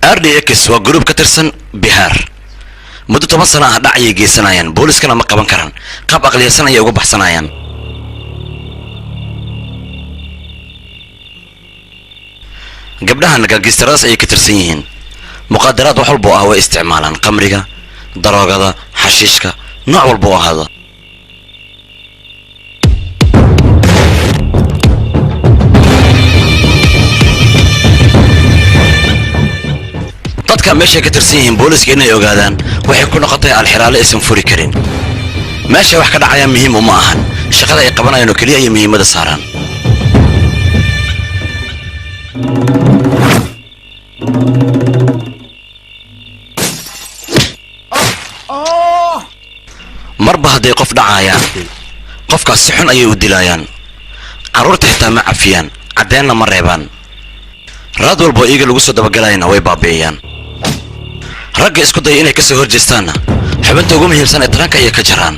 RDX waa group ka tirsan Bihar muddo 10 sano ah dhacay geysanayaan booliskana ma qaban karaan qaab aqliyasan ay uga baxsanayaan gabdhahan gangistaraas ay ka tirsan yihiin muqaadaraad wax walba ah way isticmaalaan qamriga daroogada xashiishka nooc walba oo ahada dadka meesha ka tirsan yihiin booliska inay ogaadaan waxay ku noqotay alxiraale isan furi karin meesha wax ka dhacaya muhiim uma ahan shaqada ay qabanayaan oo kaliya ay muhiimada saaraan marba haday qof dhacayaan qofkaas si xun ayay u dilayaan caruurta xitaa ma cafiyaan cadeena ma reebaan raad walba iyaga lagu soo dabagalayna way baabi'iyaan ragga isku day inay ka soo horjeestaana xubinta ugu muhiimsan ee taranka ayay ka jaraan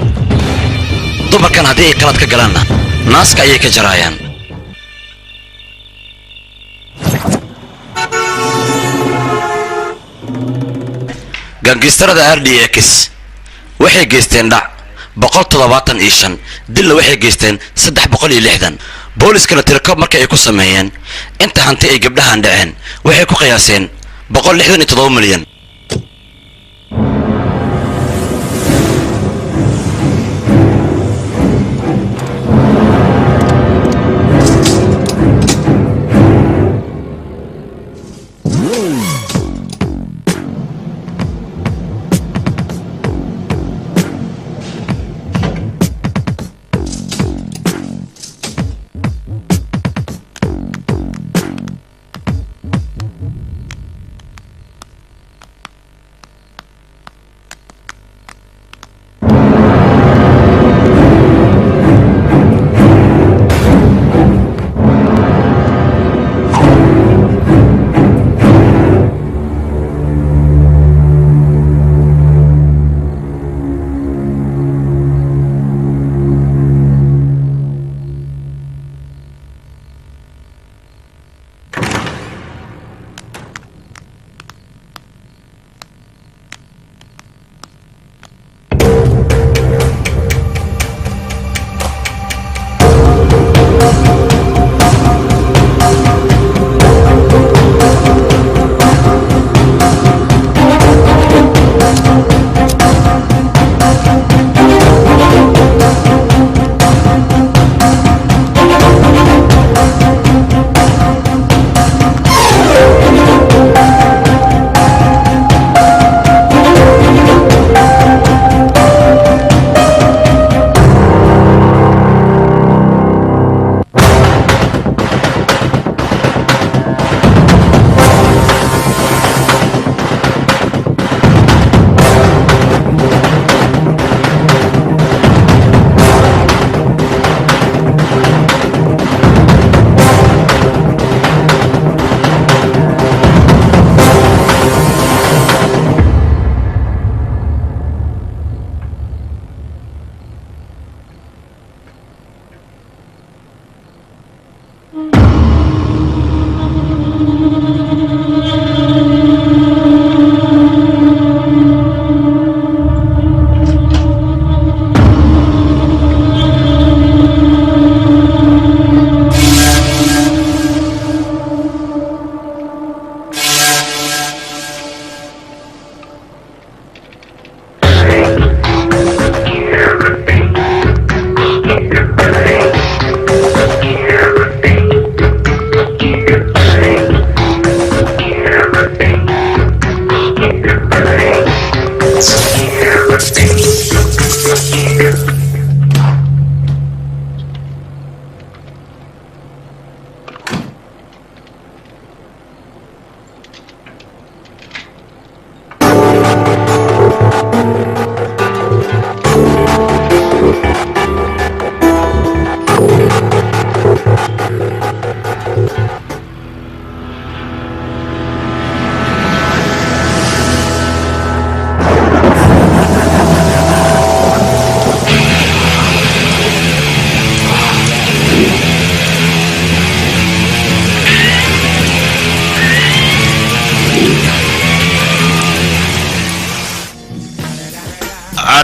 dumarkan haddii ay qalad ka galaanna naaska ayay ka jarayaan gangistarada RDX waxay geysteen dhac 175 dilla waxay geysteen 360 booliskana tirkoob marka ay ku sameeyeen inta hanti ay gabdhahan dhaceen waxay ku qiyaaseen 167 milyan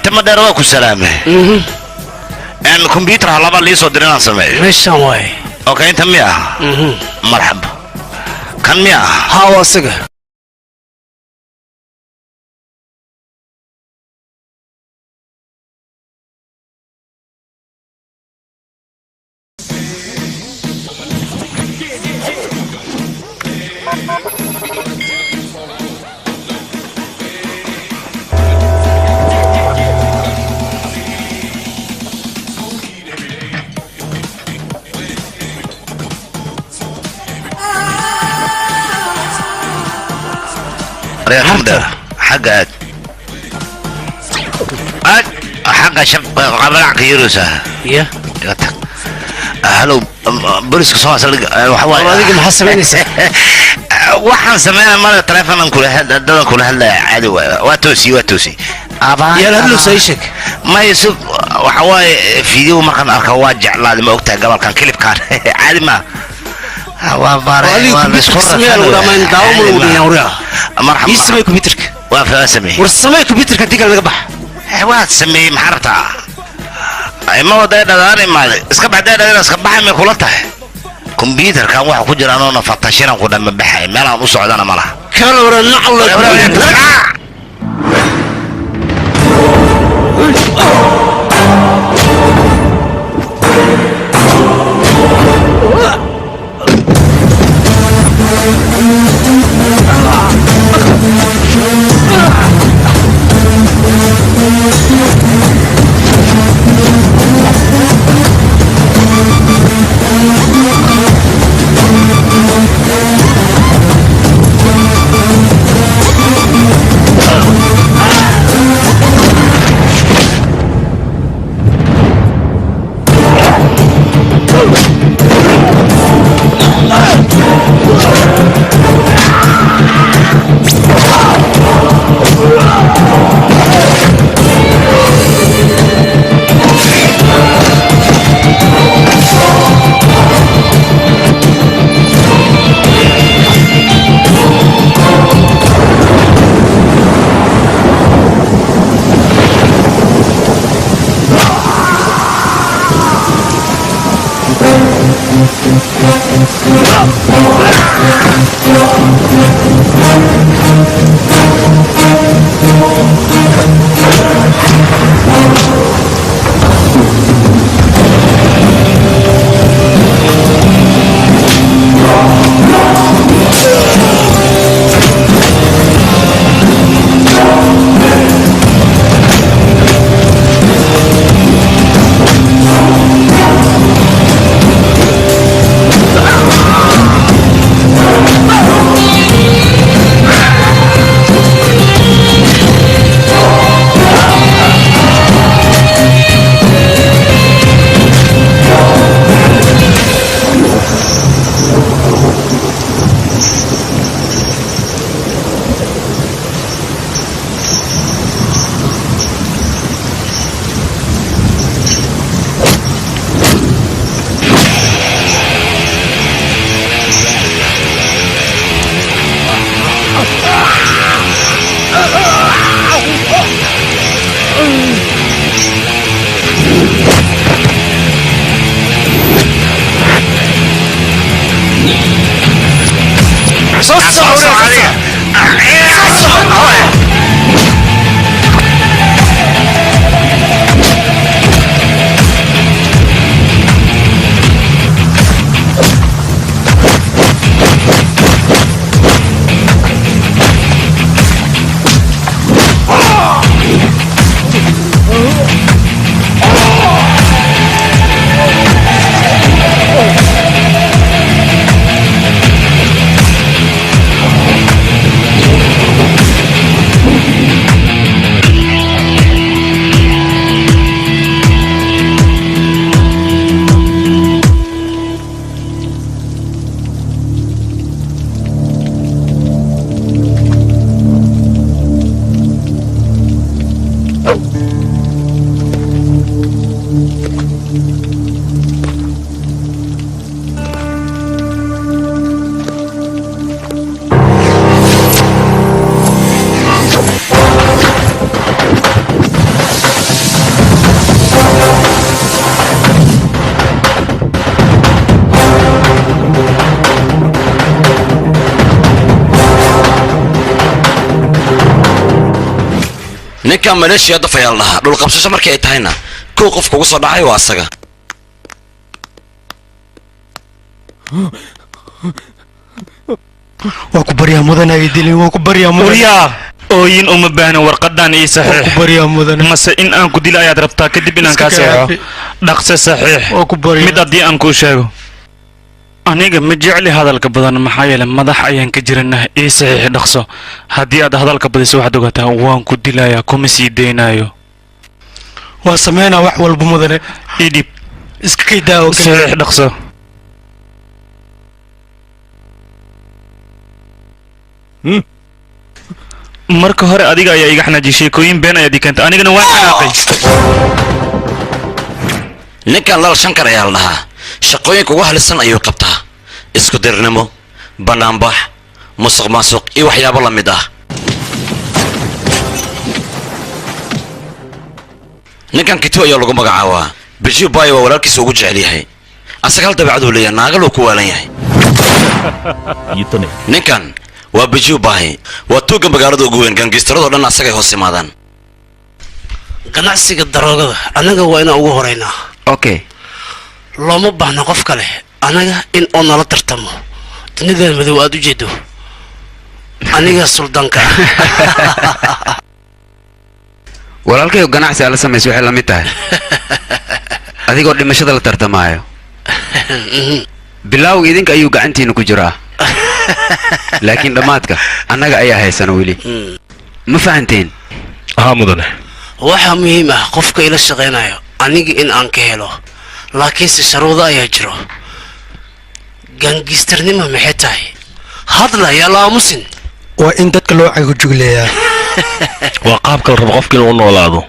تم دروك السلامة ان الكمبيوتر على بعض ليسو درينا سمعي مش واي اوكي انت مياه مرحبا كان مياه هاو اسقى حق حق شب قبل كيروسا يا هلو بوليس صوص والله هذيك محسبينيسا waxaan sameynaa mara telefonan kula hadla dadan kula hadla caadi waa toosi aba ya la hadlo sayshak ma yusuf waxa way video markaan arko waa jeclaad ma ogtaa gabalkan clipkan caadi ma waa baaray waa isku raasmeel wada ma indaawo ma wada yawra marxaba ismay computerka waa faasamay warsamay computerka digal laga bax waa samay maxarta ay ma wada dhadaan imaade iska baxdaa iska baxay kula tahay كمبيوتر كان واحد كجرا أنا فتشنا قدام مبحى ما له نص عدنا ماله كلورا نعلق ninkan maleeshiya daf ayaa la dhahaa dhul qabsasho markii ay tahayna kow qof kugu soo dhacay waa asaga waa ku baryaa mudan ay dilin waa ku baryaa mudan وريا ooyin uma baahna warqadan ii waa saxiix ku baryaa mudan mase in aan ku dilo ayaad rabtaa kadib inaan kaa Iska seexo kaafi. dhaqso saxiix waa ku baryaa mid haddii aan kuu sheego aniga ma jecli hadalka badan maxaa yeelay madax ayaan ka jiranahay ii saxiix dhaqso haddii aad hadalka badiso waxaad ogataa waan ku dilayaa kuma sii daynayo waa sameynaa wax walba mudane ii dhib iska kaydaa oo kale saxiix dhaqso marka hore adiga ayaa iga xanaajiyay sheekooyin been ayaad ii keentay anigana waan xanaaqay ninkan lal shankar ayaa la dhahaa shaqooyinka ugu halisan ayuu qabtaa isku dirnimo banaanbax musuq maasuq iyo waxyaabo la mid ah ninkan kito ayaa lagu magacaabaa bijiu bayo waa walaalkiisa ugu jecel yahay asaga hal dabeecaduu leeyahay naagaluu ku waalan yahay ninkan waa bijiu bahi waa tuugga magaalada ugu weyn gangistaradoo dhan asagay hoos imaadaan ganacsiga daroogada annaga waa inaan ugu horeynaa okay looma baahna qof kale annaga in oo nala tartamo dunidan madow aad u jeedo aniga suldaanka walaalkayo ganacsi ala samaysa waxay la mid tahay adigoo dhimashada la tartamaayo bilowga idinka ayuu gacantiina ku jiraa laakiin dhammaadka annaga ayaa haysana weli ma fahanteen haa mudane waxaa muhiim ah qofka ila shaqaynayo aniga in aan ka helo laakiinse sharuudo ayaa jiro gaangistarnimo maxay tahay hadla yaa la aamusin waa in dadka loo cagajugleeyaa waa qaabka la rabo qofka inuu u noolaado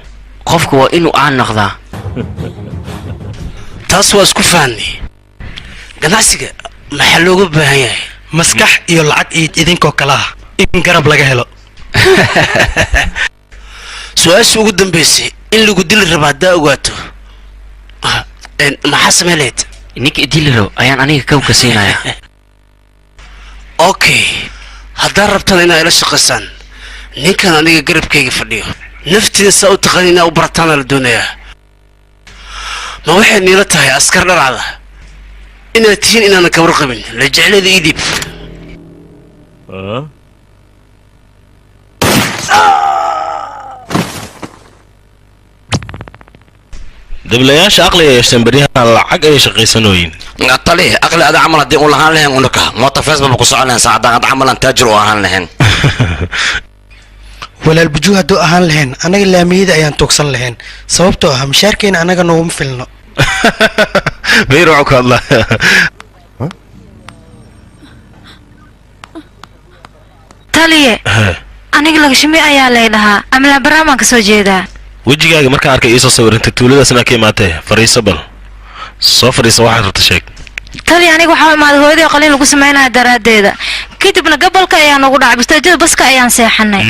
qofka waa inuu aan noqdaa taas waa isku fahanay ganacsiga maxaa looga baahan yahay maskax iyo lacag iyo idinkoo kale ah in garab laga helo su-aasha ugu dambaysay in lagu dili raba haddaa ogaato maxaa samey lahayd ninka idiliro ayaan aniga kawka siinaya okay haddaad rabtaan inaad ila shaqaysaan ninkan aniga garabkayga fadhiyo naftiida saa u taqaan inaa u barataana la doonayaa ma waxay niila tahay askar dharcada inaad tihiin inaanan kabar qabin la jecleeda ii dhiib dablayaasha aqliga yeeshteen baryahan lacag ay shaqaysanooyin tali aqli ada camal haddii u lahaan lahayn unuka moota facebook ku socon lahayn saacadaan ad camalan taajir u ahaan lahayn walaal bujuu hadduu ahaan lahayn annaga laamiyada ayaan tuugsan lahayn sababtoo ah mishaarkeena annaga nooguma filno bayr waxu ka hadlaa taliye aniga lagashimi ayaa lay dhahaa amla baraamaan ka soo jeedaa wejigaaga markaan arkay iisoo sawirintay tuuladaasna ka imaatee fariiso bal soo fadhiisa waxaad rabta sheeg taliye aniga waxaa imaaday hooyadii qalin lagu sameynaya daraaddeeda kadibna gobolka ayaan ugu dhacay bastaajada baska ayaan seexanay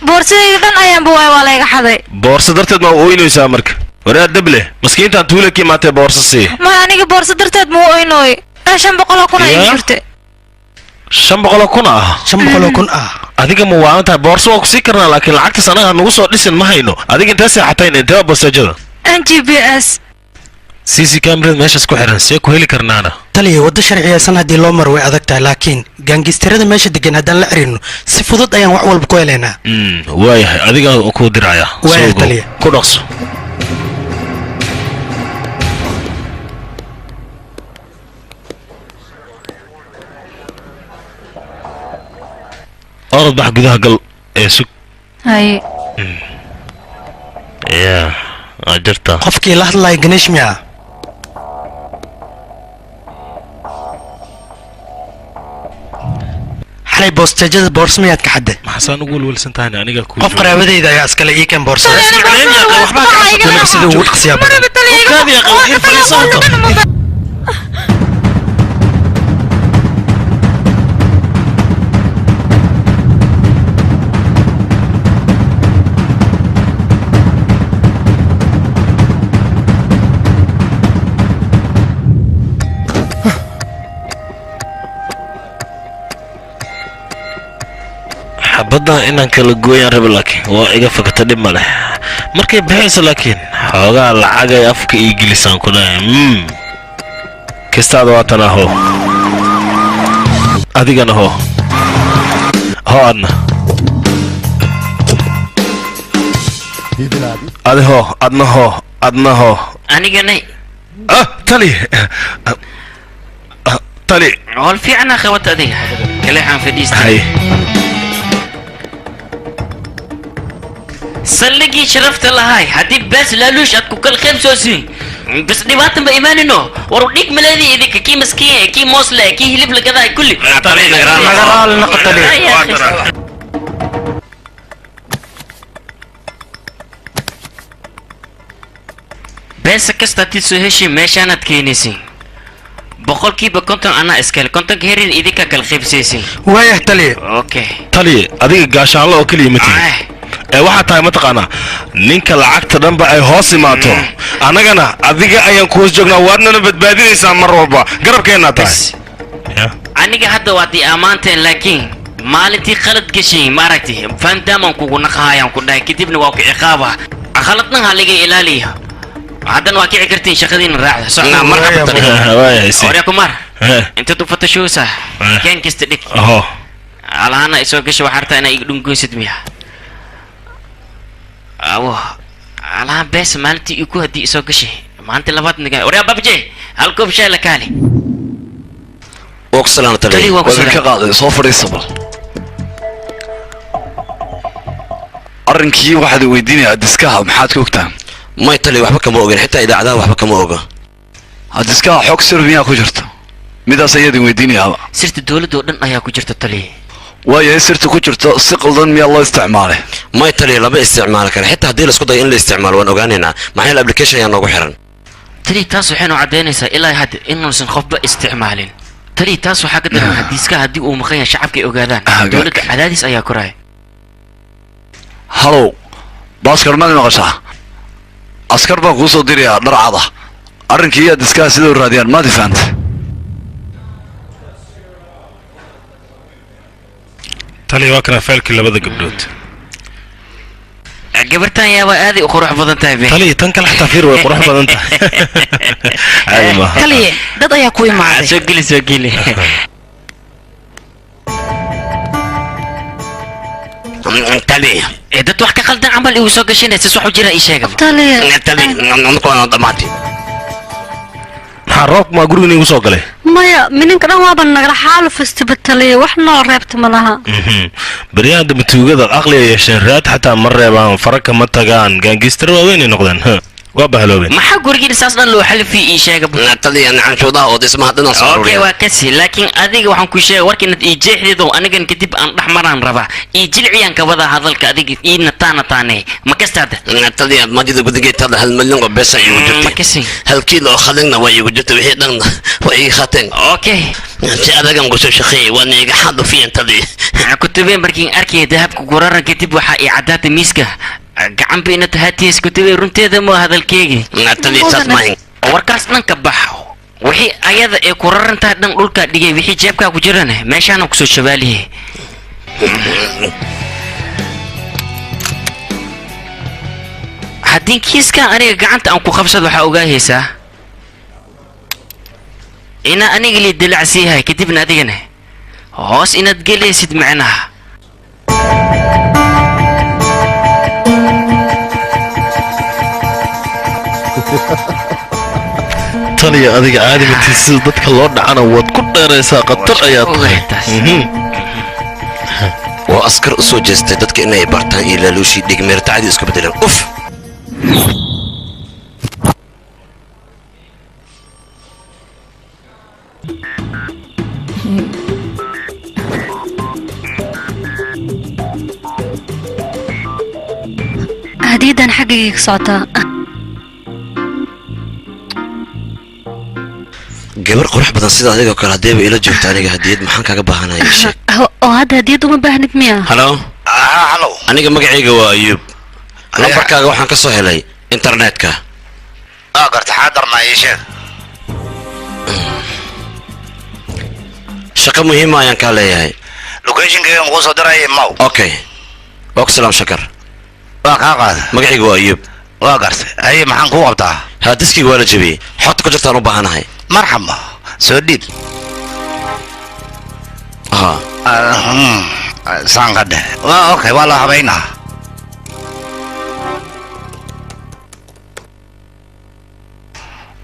boorsadayda dhan ayaanba waay waa layga xaday boorso darteed ma u oynaysaa marka waraad dable maskiintaan tuula ka imaatee boorso sii ma aniga boorso darteed ma u oynooy 500 kun ay jirte 500 kun ah 500 kun ah adiga ma waalan tahay boorso waa ku sii karnaa laakiin lacagtaas anaga nagu soo dhisin ma hayno adiga intee seexatayn intee bastaajada NGPS cc camerad meeshaas ku xiran see ku heli karnaana taliya waddo sharciyeysan haddii loo maro way adag tahay laakiin gaangistarada meesha degan haddaan la xiriirno si fudud ayaan wax walba ku helaynaa waayahay adiga ku diraya Waayahay, taliya. ku dhaqso orod bax gudaha gal ee sug hay yaa waa jirta qofkii la hadlaya ganesh miya xalay boosteejada boorsmayaad ka xadde maxasaan ugu walwalsan tahay aniga ku qof qaraabadayda ayaa iskale ii keen boorsada sida ugu dhaqsiyaa badan baddan inaan kala gooyaan raba laakiin waa iga fakata dhib ma leh markay bixayso laakiin xoogaa lacagay afka ii gelisaan ku dhahay kistaada waatan aho adigana ho adna adi ho adna ho anigana tali hol fiicana qabata adiga kaleexaan fadhiista saldhigii sharafta lahay haddii baas laaluush aad ku kala qaybsoosin bas dhibaatan ba imaanino war dhig maleedii idinka kii maskiin kii moosle kii hilib lagadahay kulli beesa kasta tid soo heshii meeshaanaad keenaysin boqolkiiba konton anaa iskale kontonka herin idinka kala qaybsaysin waayah taliye okay taliye adiga gaashaanlo oo keliya ma tihin waxaa tahay mataqaanaa ninka lacagta dhanba ay hoos imaato annagana adiga ayaan ku hoos joognaa waadnana badbaadinaysaa mar walba garabkeennaa tahay aniga hadda waad i ammaanteen laakiin maalintii khalad gashay maaragtay faandaamaan kugu naqahayaan ku dhahay kadibna waa ku ciqaaba khaladna ha laga ilaaliya haddana waa kici kartiin shaqadiina raacda socnaa marxaba kumar intaad u fatashoosa keen kasta dhig alaana isoo gasha waxaa rabtaa inaa iga dhungoysid miya awo alaha beesa maalintii iku haddii isoo gashay maalintii labaad niga waryaa babje hal koob shay la kaali وكسلان تلي وذلك قاعد صوفر يصبر أرنكي واحد ويديني أدسكها محاد كوكتان ما يتلي وحبك ما أوجن حتى إذا عداه وحبك ما أوجا أدسكها حق سر مياه كجرت ماذا سيدي ويديني هذا سرت الدولة دولن أيها كجرت التلي ويا سرت كجرت الثقل ظن مي الله استعماله ما يتلي لا باستعمالك حتى هدي لسكودا إن الاستعمال وأنا أوجانينا ما هي الأبليكيشن يعني نوجو حرن تلي تاسو حين عدينيسا إلا هاد إنه سنخف باستعمالين تلي تاسو حاجة دلنا حديثك هدي ومخيا شعبك أوجادان دولة عداديس أيها كراي هلو باسكر ما نقصها عسكر بقى قصو ديريا درعضة أرنكي يا دسكا سيدو الراديان ما دفانت تالي واكنا فالك اللي بدك قبلوت قبرتان يا هذه وقروح بدنتها به تالي تنكل حتى فير وقروح بدنتها هذا ما تالي دد يا كوي معي سجلي تالي دد wax ka qaldan amal uu soo gashanaysa soo xujira ii sheegay تالي نقول ضماتي حروق ما قروني وسoo galay maya mininka dhan waaba nagala xaal festivalay wax noo reebta malaha baryaada matuugada aqliga yeesheen raad xataa ma reebaan faraka ma tagaan gaangistar waaweyn ay noqdeen waa bahaloobeen maxaa guriga saas dhan loo xalfi ii sheegay tali aan canshuudaha oo dhismaha dhan soo okay waa kasi laakiin adiga waxaan ku sheegay warkiina ii jeexdido anigan kadib aan dhaxmaraan raba ii jilciyaan ka wada hadalka adiga ii taane ma kastaada tali aad majida gudigeetada hal milyan oo beesa igu jirtay hal kiilo khalina way igu jirtay wixii dhan way khateen okay si adagan gusoo shaqeeyay waan iga xad fiin tali kutubeen markiin arkay dahabka guraran kadib waxa ii cadaatay miiska gacan bayna tahatiis kutubay runteeda ma hadalkeegi tali tasmayn warkaas dhan ka baxo wixii ayada ee ku rarantaa dhan dhulka dhigay wixii jeebka ku jirana meeshaan ku soo shabaaliye haddii kiiska aniga gacanta aan ku qabsado waxa ogaahaysaa ina aniga li dilacsiyahay kadibna adigana hoos inaad gelaysid macnaha taliya adiga caadi matii sida dadka loo dhacana waad ku dheeraysaa qatar ayaad tahay waa askar u soo jeestay dadka inay bartaan iyo laaluushii dhigmeertacadii isku bedeleen uf هديدان حقيقي صعطة gabar qurux badan sida adiga kale hadeeba ila joogta aniga hadiyad maxaan kaga baahanahay sheeg oo hadda hadiyad uma baahnid miya halo halo aniga magacayga waa ayuub lambarkaaga waxaan ka soo helay internetka garta xaadarna ii sheeg shaqo muhiima ayaan kaa leeyahay locationkayga kuu soo diray maw okay waa ku salaam shakar waa kaa qaada magacaygu waa ayuub waa gartay haye maxaan kuu qabtaa haadiskayga waa la jebiyey xogta ku jirtaan u baahanahay marxaba soo dhiib saan ka dheh waa okay waa la habaynaa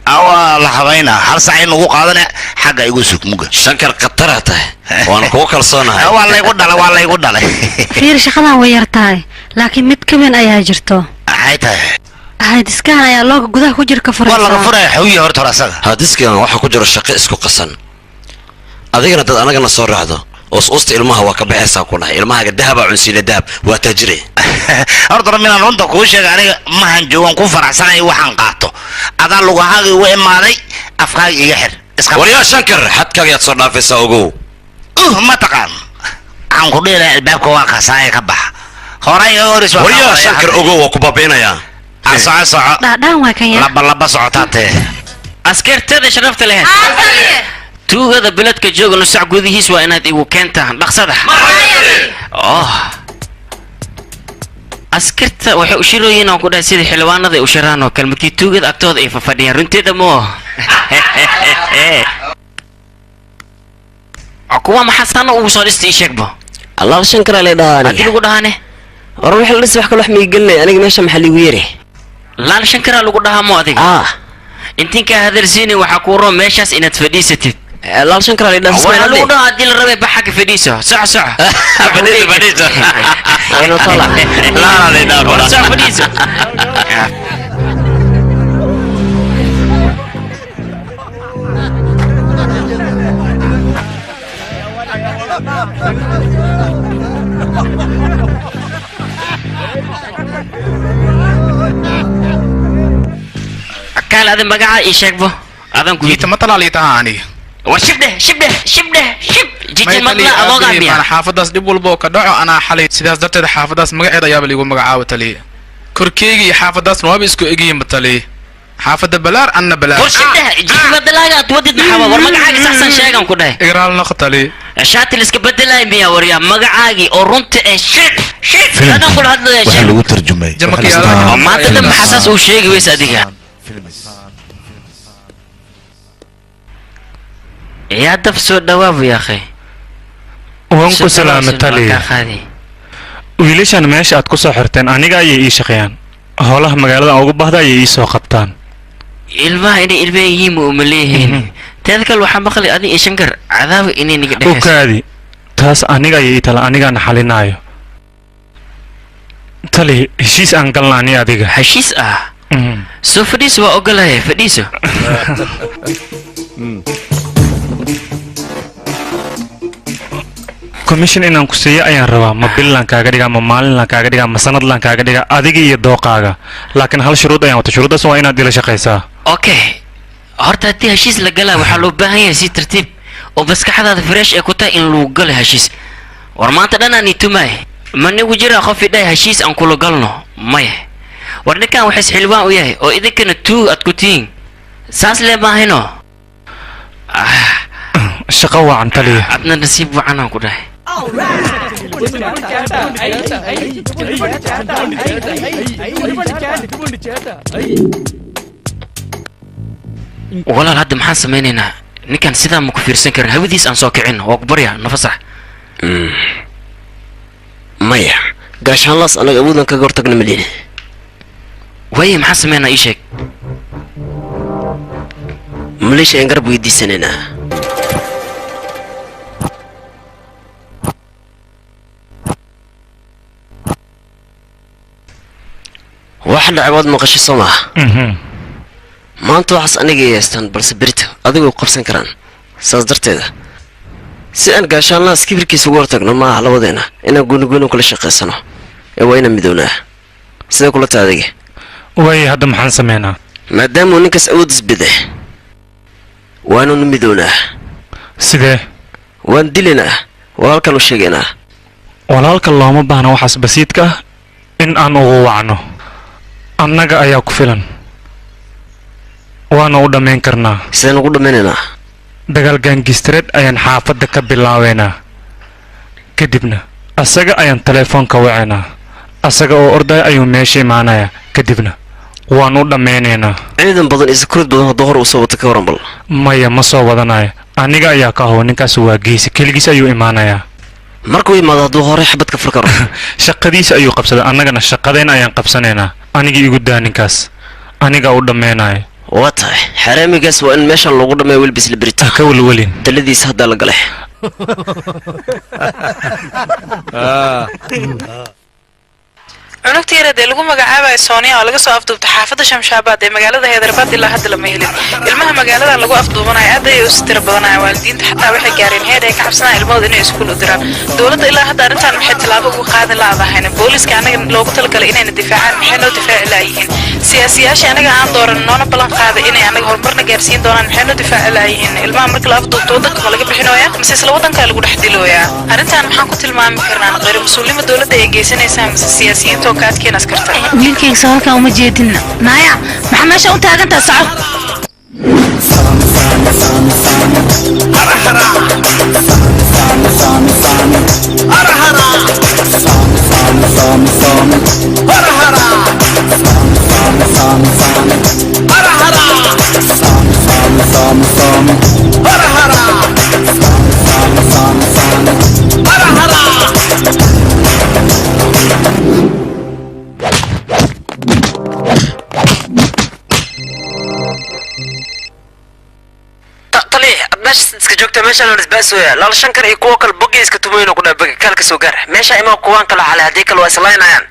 waa la habaynaa hal sac in ugu qaadane xagga igu sug muga shankar khatara tahay waana kugu kalsoonahay waa laygu dhalay fiir shaqadan way yar tahay laakiin mid ka weyn ayaa jirto maxay tahay haadiskaan ayaa looga gudaha ku jira ka furaysaa waa laga furaya xawiya horta hore asaga haadiskan waxaa ku jiro shaqo isku qasan adigana dad anagana soo raacdo usta ilmaha waa ka baxaysaa ku dhahay ilmahaaga dahabaa cunsiile dahab waa taajire horta hore minaan runta kuu sheega aniga mahan joogan ku faraxsanay waxaan qaato adaa lugahaaga igu imaaday afkaaga iga xir waryaa shankar xadkaaga yaad soo dhaafaysaa ogow ma taqaan waxaan ku dhihi lahaa albaabka waa kaasaaye ka baxa horay horis waryaa shankar ogow waa ku baabi'inayaa soco dhaadhaan waa kan yar laba socotaatee askartada sharafta leh tuugada beledka jooga nusac gudihiis waa inaad igu keentaan dhaqsada askarta waxay u shirooyiin aan ku dhahay sida xildhibaanada ay u shiraan oo kale markii tuugada agtooda ay fafadhiyaan runteeda moo kuwa maxaa sana ugu soo dhistay ii sheegbo allaal shankara lay dhahaani haddii lagu dhahaane war wixii la dhis wax kale wax mii gelinay aniga meesha maxaa liigu yeeri laal shankara lagu dhahaa moo adiga intiin kaa hadalsiinin waxaa kuu roo meeshaas inaad fadhiisatid laal shankara lay dhahaa waa lagu dhahaa haddii la rabay baxaga fadhiiso soco fadhiiso fadhiiso kaal adin magaca ii sheegbo adan ku jiita matalaali taha aniga war shib jijin madla adoogaa miya xaafadaas dhib walba oo ka dhaco anaa xalay sidaas darteed xaafadaas magaceeda ayaaba liigu magacaabo taliye korkeyga iyo xaafadaasna waaba isku egiyin taliye xaafada balaar anna balaar war shibdeh jijin madalaaga aad wadid maxaba war magacaaga saxsan sheegan ku dhahay igraal naqa taliye shaatil iska bedelay miya waryaa magacaagii oo runta ee shib adan kula hadlaya waxa lagu tarjumay maanta dhan maxasaas uu sheegi weys adiga yaa daf soo dhawaabu yaakhay waan ku salaamay taliya wiilashan meesha aad ku soo xirteen aniga ayay ii shaqeeyaan howlaha magaalada ugu baahda ayay ii soo qabtaan ilmaha inay ilmaha yihiin uma leeyihiin teeda kale waxaa maqlay adi iyo shankar cadaaba inay niga dhexayso ukaadi taas aniga ayay ii tala anigaana xalinaayo tali heshiis aan galna ani adiga heshiis ah soo fadhiiso waa ogolahay fadhiiso commission inaan ku siiyo ayaan rabaa ma billan kaaga dhigaa ma maalinlan kaaga dhigaa ma sanadlan kaaga dhigaa adiga iyo dooqaaga laakiin hal shuruud ayaan wata shuruuddaas waa inaad ila shaqaysaa okay horta haddii heshiis la galaa waxaa loo baahan yahay si tartiib oo maskaxdaada fresh ay ku tahay in lagu galo heshiis war maanta dhan aan itumaay ma nigu jiraa qof idhahay heshiis aan kula galno maya war ninkan waxays xilwaan u yahay oo idinkana tuug aad ku tihiin saas lee maahayno shaqo wacan taliya adna nasiib wacan aan ku dhahay walaal hadda maxaan samaynaynaa ninkan sidaa ma ku fiirsan karin hawadiis aan soo kicin waa ku baryaa nafasax maya gaashaanlaas anaga awoodan kaga hortagna malini waaye maxaan samaynaa ii sheeg maleesha aan garab weydiisanaynaa wax dhacabood maqasho soo maaha maanta waxaas aniga yeestaan balse berito adigoo qabsan karaan saas darteeda si aan gaashaanlaas kibirkiisa ugu hortagno maaha labadeena inaan goonigooni kula shaqaysano ee waa inaan midownaa sidee kula taha adiga waaye hadda maxaan samaynaa maadaamuu ninkaas awoodis bide waanunu midownaa sidee waan dilaynaa walaalkan u sheegaynaa walaalka looma baahna waxaas basiidka ah in aan ugu wacno annaga ayaa ku filan waana u dhammayn karnaa sideen ugu dhammaynaynaa dagaal gaangistareed ayaan xaafadda ka bilaabeynaa kadibna asaga ayaan telefoonka wacaynaa asaga oo ordaya ayuu meesha imaanaya kadibna waan u dhammaynaynaa ciidan badan iyo sakuurad badan hadduu hor usoo wata ka waran bal maya ma soo wadanayo aniga ayaa ka hawo ninkaas waa geesi keligiis ayuu imaanayaa markuu yimaado hadduu hore xabad ka fur karo shaqadiisa ayuu qabsaday annagana shaqadeen ayaan qabsanaynaa anigii igu daa ninkaas aniga u dhammaynayo waa tahay xaraamigaas waa in meeshan loogu dhammeeyo welbis la berita ka welwelin taladiisa haddaa la galay cunugta yareed ee lagu magacaabayo Soonia oo laga soo afduubtay xaafadda Shamshaabaad ee magaalada Hyderabad ilaa hadda lama helin ilmaha magaalada lagu afduubanayo aad ay u sitira badanaya waalidiinta xataa waxay gaareen heer ay ka cabsanayaan ilmahooda inay iskuul u diraan dowladda ilaa hadda arrintan maxay tallaabo uga qaadan lahayn booliska anaga loogu talagalay inay difaacaan maxay noo difaaci lahayn siyaasiyaasha anaga aan dooran noona ballan qaaday inay anaga horumarna gaarsiin doonaan maxay noo difaaci lahayn ilmaha marka la afduubto wadanka ma laga bixinooyaa mise isla wadanka lagu dhex dilooyaa arrintan maxaan ku tilmaami karnaa qeyr mas'uulnimo dowladda ay geysanaysaa mise siyaasiyiinta kaadkeen askarta wiilkayga sawirkan uma jeedina naaya maxaa meesha u taagantaa saco iska joogta meesha la isbaasooya lala shankar iyo kuwa kale bogi iska tumayno ku dhaabay kaalka soo gaar meesha imaa kuwaan kala xalay hadii kale waa islaynayaan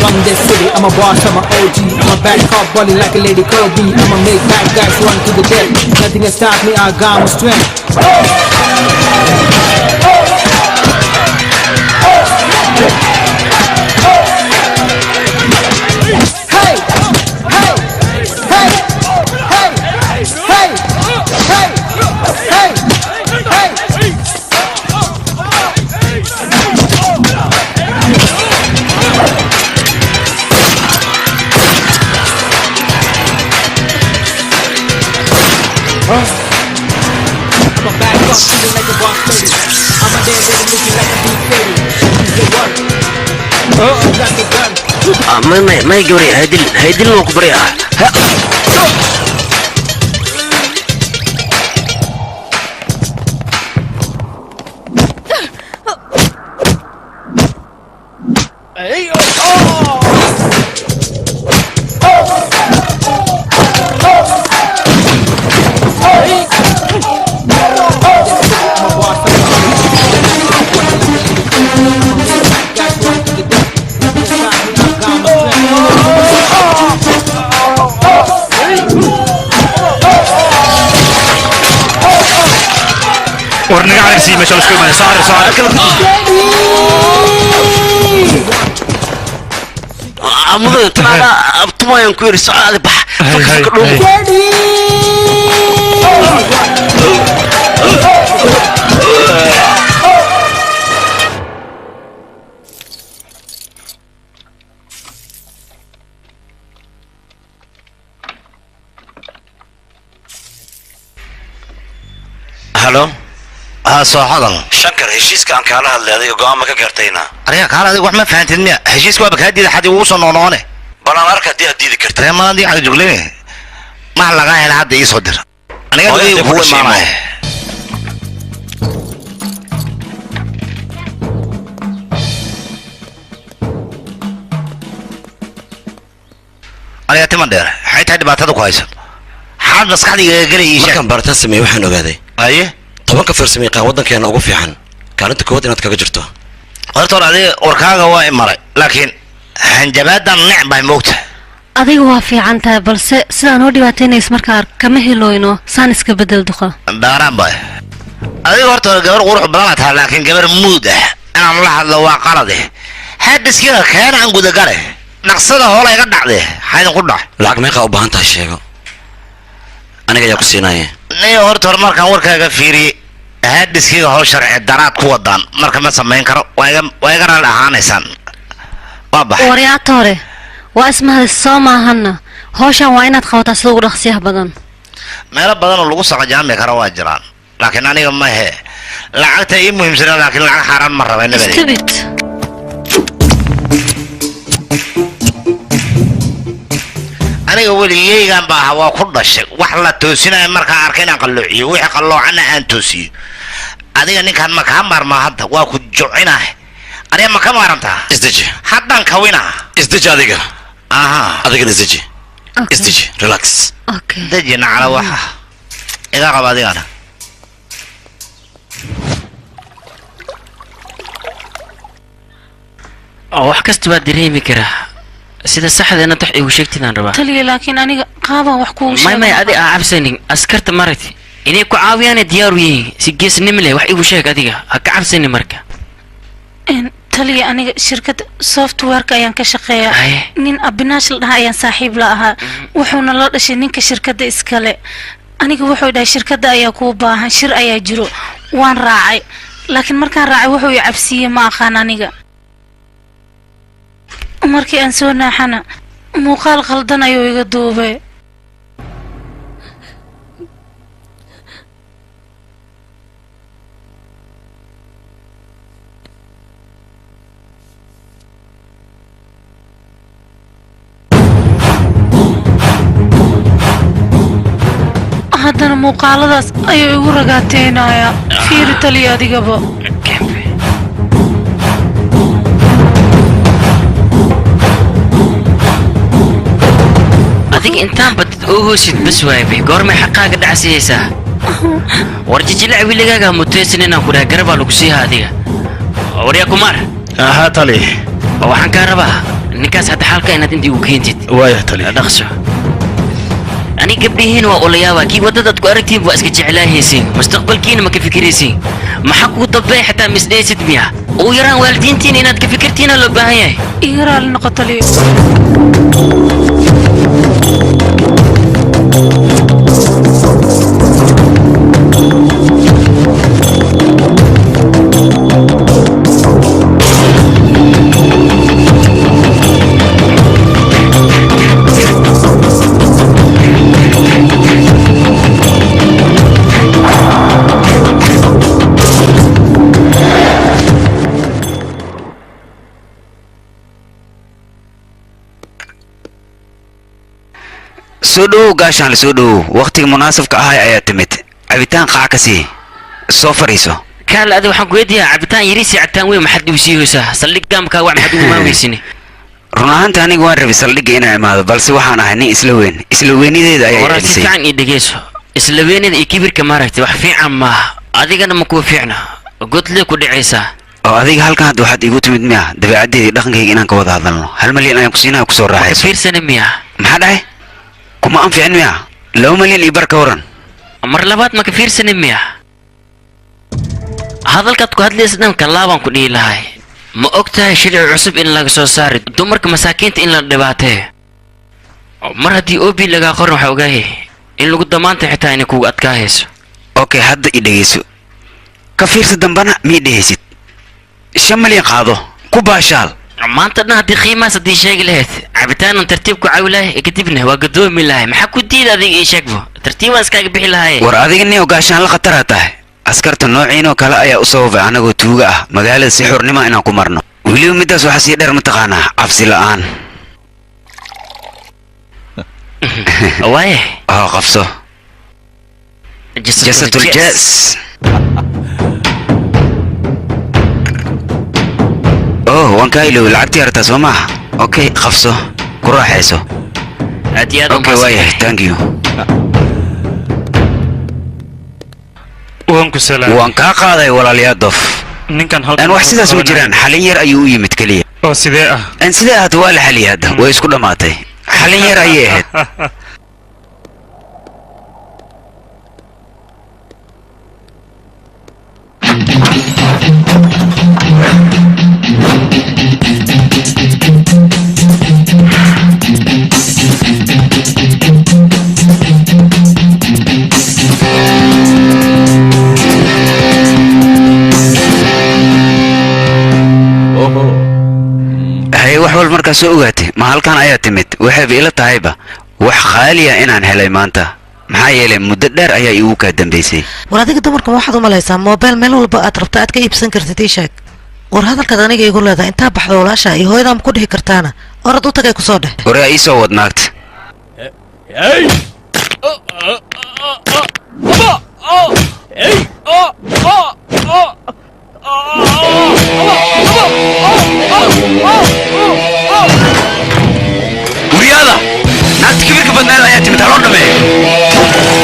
From this city, I'm a boss, I'm a OG. I'm a bad cop, balling like a lady Kobe. I'ma make bad guys run to the dead. Nothing can stop me, I got my strength. Hey, hey, hey, hey, hey, hey, hey, hey. I'm a bad boss, feeling like a boss lady. I'm a damn baby looking like a big baby. Good work. Oh, got the gun. ما يجوري هيدل وكبريها ورنقع على سيمة شو اسكو ما صار عمود ترى طما ينكوير سعاد بح هلو soo hadal shankar heshiiska aan kaala hadlay adiga go'aan ma ka gaartayna ariga kaala adiga wax ma fahantin miya heshiiska waa bakaadida xadi uu soo noonoone balan arka hadii aad diidi kartid reemadii xadi juglay ma laga hela hadda ii soo dir aniga dadii ku imaanay aniga timan dheer xayta dhibaatada ku haysan xaad maskaxdiga galay markaan barta sameey waxaan ogaaday aye tobanka farsamayaqaan waddankeena ugu fiican kaalinta koowaad inaad kaga jirto horta adiga warkaaga waa imaray laakiin hanjabaadan necbay moogta adiga waa fiican tahay balse sidaan oo dhibaataynays markaa kama heloyno saan iska bedel duqa daaraan bay adiga horta gabar qurux badan tahay laakiin gabar muud ah inaan la hadlo waa qalad hadiskiga keena aan guda gale naqsada hoola iga dhacday haydan ku dhac lacag meeqa u baahan tahay sheego aniga ayaa ku siinaya nee horta markaan warkaaga fiiriyay haadiskiga howl sharci daraad ku wadaan marka ma samayn karo waa iga raali ahaanaysaan waa bax waryaata hore waa ismahadis soo maahana hawshan waa inaad qabataa sida ugu dhaqsiyaha badan meelo badan oo lagu saqajaami karo waa jiraan laakiin aniga ma he lacagta ii muhiimsana laakiin lacag xaaraan ma raba nabad iskabit aniga weligeygan baa waa ku dhashay wax la toosinaya markaan arkay inaan qalloociyo wixii qalloocana aan toosiyo adiga ninkaan ma kaa maarmaa hadda waa ku jocinaah aniga ma ka maarantaa isdeji haddaan kawinaa isdeji adiga aha adigana isdeji isdeji relax deji nacala waxa iga qaba adigana wax kasta waa dareemi karaa sida saxdeena tax igu sheegtidaan rabaa taliya laakiin aniga qaabaan wax kuugu may may adi aa cabsanin askarta maragti inay ku caawiyaan diyaar u yihiin si geesnimo leh wax igu sheeg adiga ha ka cabsanin marka taliya aniga shirkadda softwareka ayaan ka shaqeeyaa nin abinaash la dhaha ayaan saaxiib la ahaa wuxuuna la dhashay ninka shirkadda iskale aniga wuxuu dhahay shirkadda ayaa kuu baahan shir ayaa jiro waan raacay laakiin markaan raacay wuxuu i cabsiiyey ma aqaan aniga markii aan soo naaxana muuqaal khaldan ayuu iga duubay haddana muuqaaladaas ayuu igu ragaateynayaa fiiri taliya adigaba adiga intaan badid oo hoosid bas waayay goormay xaqaaga dhacsiyaysaa war jijilac wiligaaga mutaysan inaan ku dhaha garabaa lagu siihaa adiga waryaa kumaar ahaa tali waxaan kaa rabaa ninkaas hadda xaalka inaad intii u keentid waaya tali dhaqso ani gabdhihiina waa olayaaba kii waddadaad ku aragtiin waa iska jeclaahaysiin mustaqbalkiina ma ka fikiraysiin maxaa kugu dambeeya xataa misdhaysid miya ugu yaraan waalidiintiina inaad ka fikirtiina loo baahan yahay iga raali noqo taliyo soo dhowow gaashaan soo dhowow waqtiga munaasabka ahay ayaa timid cabitaan qaac ka sii soo fariiso kaal adi waxaan ku weydiiyaa cabitaan yariisi cabitaan weyn maxaad igu sii hoysaa saldhiggaamkaa wax maxaad ugu maaweysine run ahaanta aniga waan rabay saldhigga inaan imaado balse waxaan ahay nin isla weyn isla weynideeda ayaa wara si fiican ii dhegeyso isla weynida iyo kibirka maaragtay wax fiican maaha adigana ma kuwa fiicna godlee ku dhacaysaa oo adiga halkan hadda waxaad iigu timid miya dabeecaddeedii dhaqankayga inaan ka wada hadalno 1 malyan ayaan ku siinaya kusoo raaxayso fiirsana miya maxaa dhahay kuma anficin miya 2 malyan iyo bar ka waran mar labaad ma ka fiirsanin miya hadalkaad ku hadlaysa dhanka laabaan ku dhihi lahay ma og tahay shariic cusub in laga soo saari dumarka masaakiinta in la dhibaateeyo mar haddii obi lagaa qoran waxaa ogaaye in lagu damaanta xitaa inay kugu adkaahayso okay hadda i dhegeyso ka fiirsa dambana mii dhehaysid 5 malyan qaado ku baashaal maanta dhan haddii qiimahaas haddii sheegi lahayd cabitaanan tartiib ku caawi lahay kadibna waa gadoomi lahay maxaa ku diida adiga ii sheegbo tartiibaan iskaaga bixi lahaye war adiga nin ogaashaan la khataraa tahay askarta noociinoo kale ayaa u sababay anagoo tuuga ah magaalada si xornimo inaan ku marno weliba middaas waxaa sii dheer mataqaanaa cabsi la'aan waaye oo qabso jasatuljaas oh waan kaa iloway lacagtii hartaa soo maaha okay qabso ku raaxayso aad iyo aad okay waayahay thank you waan kaa qaaday walaalayaa dof ninkan aan wax sidaas ma jiraan xalin yar ayuu u yimid keliya oo sidee ah aan sidee ahaato waa la xaliyay hadda way isku dhammaatay xalin yar ayay ahayd haye wax wal markaa soo ogaatay ma halkan ayaa timid waxayba ila tahayba wax qaaliya inaan helay maanta maxaa yeelay muddo dheer ayaa iigu kaa dambaysay war adiga dumarka waxaad u malaysaa moobeel meel walba aad rabto aad ka iibsan kartid ii sheeg war hadalkaad aniga igu leedahay intaa baxdo walaasha iyo hooyadaa ma ku dhihi kartaana orad u tagay kusoo dheh waraa ii soo wad naagta guryaada naagta kibirka badneed ayaa timid haloo dhameeyo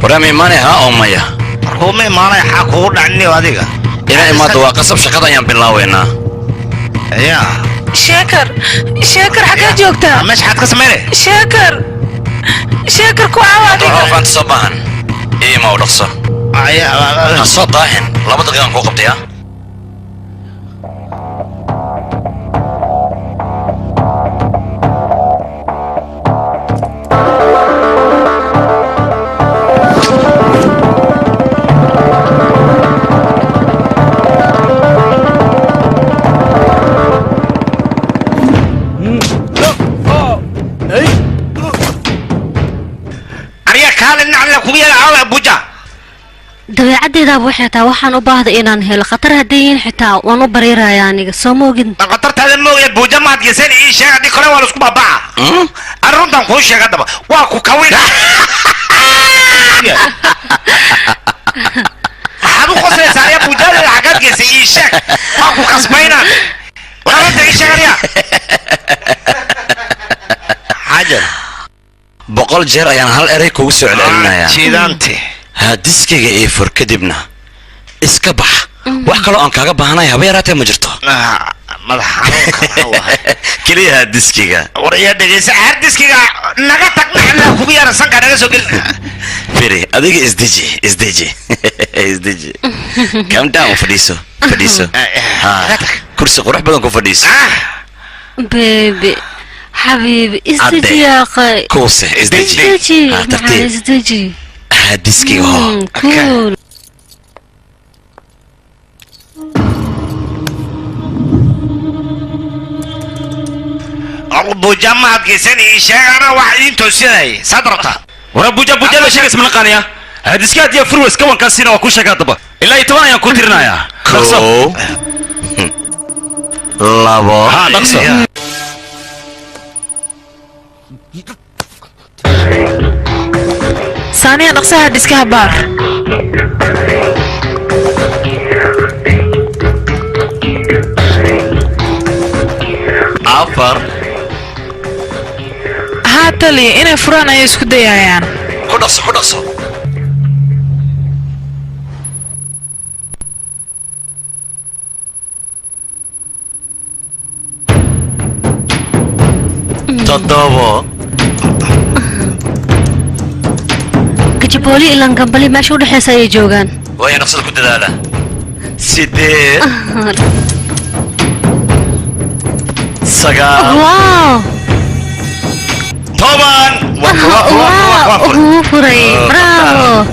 ورامي ماني ها أمية رامي ماني حكوا عني وهذيك إلى ما دوا قصب شقة يم بالله وينا يا شاكر حكا جوكتا مش حد كسميني شاكر كو عوادي تعرف أنت صباحا إيه ما ورقصة الصوت ضاحن لا بدك أنكو قبتيها dabeecaddeedaaba waxay tahay waxaan u baahday inaan helo khatar haddayiin xitaa waan u bariirayaa aniga soo moogin khatartaada moogeed buuja maad geseen ii sheeg haddii kale waa laisku baabaca arrintan kuu sheeg haddaba waa ku kawin maxaad u qoslaysaa aniga buujadeeda xaggaad geysay ii sheeg waa ku kasbaynaan wararanta ii sheeg aniga xajar 100 jeer ayaan hal eray kugu soo celcelinayaa jiidaanti هادسكيga ee fur kadibna iska bax wax kale aan kaaga baahanay haba yaraatee ma jirto madax xanuunka keliya hadiskiga waraya dhegeysa hadiskiga naga tagna kugu yarasan ka naga soo gelin firi adiga isdeji calm down fadhiiso kursi qurux badan ku fadhiiso بيبي حبيبي استجي يا اخي كوسه استجي هادسكي كول ابو جماعه كيسني شيغانا واحد توسيناي صدرته ورا بوجا لا شيء اسمه قانيا هادسكات يا فروس كون كاسينا وكل شيء دبا الا يتوانا يا كوترنايا دقسو لابو ها دقسو ثانية نقصها ديسكها بار عفر هاتلي إنا فرانا يسكو ديايان خدصو تضابو كجبولي إلا نقبلي ما شو رح يجوغان وهي نقصد كنت دالة سيدي سقال واو طبعا واو فري برافو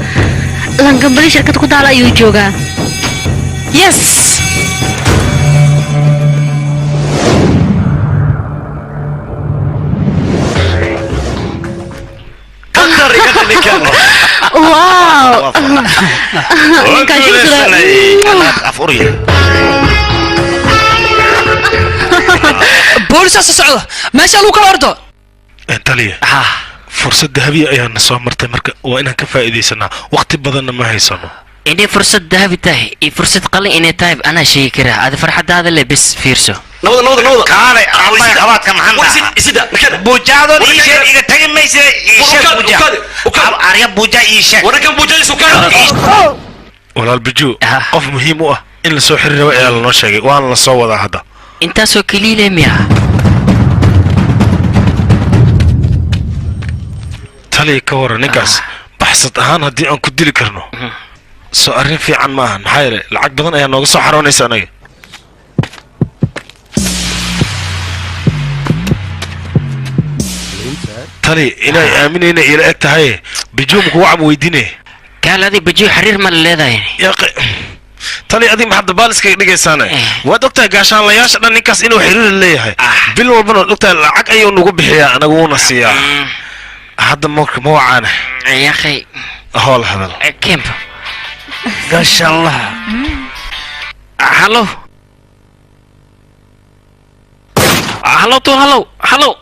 لنقبلي شركة كنت على يوجوغان يس واو كان بوليس أساسا ما شاء الله كلاردو انت ليه فرصة ذهبية أيها سو مرتي مركا وإنها كفائدة سنة وقت بدنا ما هي سنة إني فرصة ذهبي تاهي فرصة قلي إني تايب أنا شيء كره هذا فرحة هذا اللي بس فيرسو نوض كاري الله يخبطك محمد سيدا بوجادو يشير إذا تجي ما يصير يشير بوجا أريا بوجا يشير وانا كان بوجا يسوكان ولا البجو قف مهم واه إن لسو حرر وإيه لنو شاقي وأنا لسو وضع هذا انت سو كليلة مياه تالي كورا نقاس بحثت أهان هدي أن كدلي كرنو سو أرين في عن ماهن حيري العق بدن أيها نوغسو حروني ساني تالي إنا آمين إنا إلا أكتهاي بجومك وعم ويديني قال هذه بجو حرير ما اللي ذا يعني يا أخي تالي أدي محد بالسك نجيسانه ودكتور قاشان لياش أنا نكاس إنه حرير اللي هاي بلو بنو دكتور العق أيون نقول بحياة أنا قونا سيا هذا مو عانه يا أخي هول هذا كيف قاشان الله هلو هلو تو هلو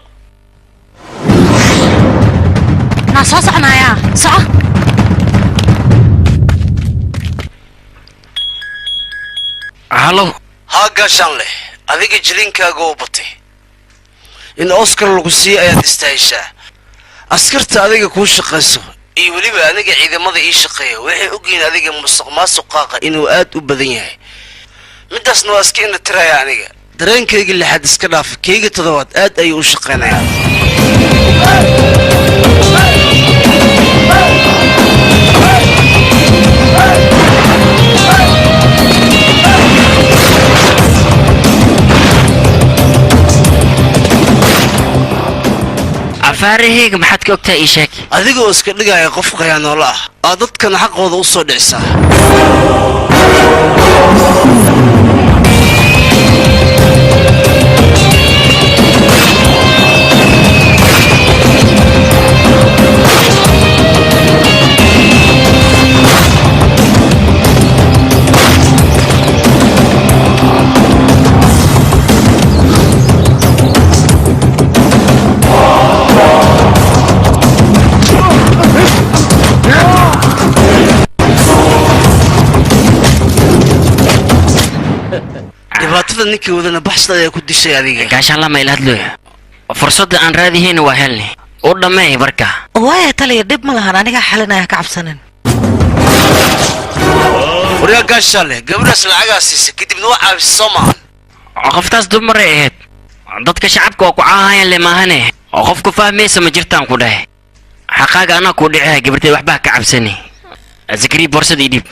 ناصوص عنايا صح هلو ها قاشان له أذيك جرينكاغا وبطي إن أوسكار لغو سي أياد استايشا أسكرت أذيك كو شقيسو إي وليبا أذيك عيدا ماذا إي شقيا وحي أقين أذيك مستقما سقاقا إنو آد أبادين ياهي مداس نواسكين الترايا أذيك درين كيغي اللي حد اسكراف كيغي تضوات آد أي أشقينا يا afaarahayga maxaad ka ogtaa ii sheeg adigoo iska dhigaya qof khiyaanoolo ah aa dadkana xaqooda u soo dhicsaa dhibaatada ninkii wadana baxsada ayaa ku dishay adiga gaashaan lama ila hadlooyo fursadda aan raadihayna waa helnay u dhammeey marka waaya taliya dhib ma lahan anigaa xalinaya ka cabsanin waryaa gaashaan leh gabadhaas lacagaa siisa kadibna waa caabisa soo maahan qoftaas dumaray ahayd dadka shacabka oo ku caahayaan le maahane oo qofku fahmaysa ma jirtaan ku dhahay xaqaaga anaa ku dhicaya gabarteed waxbaa ka cabsani zakari boorsadii dhib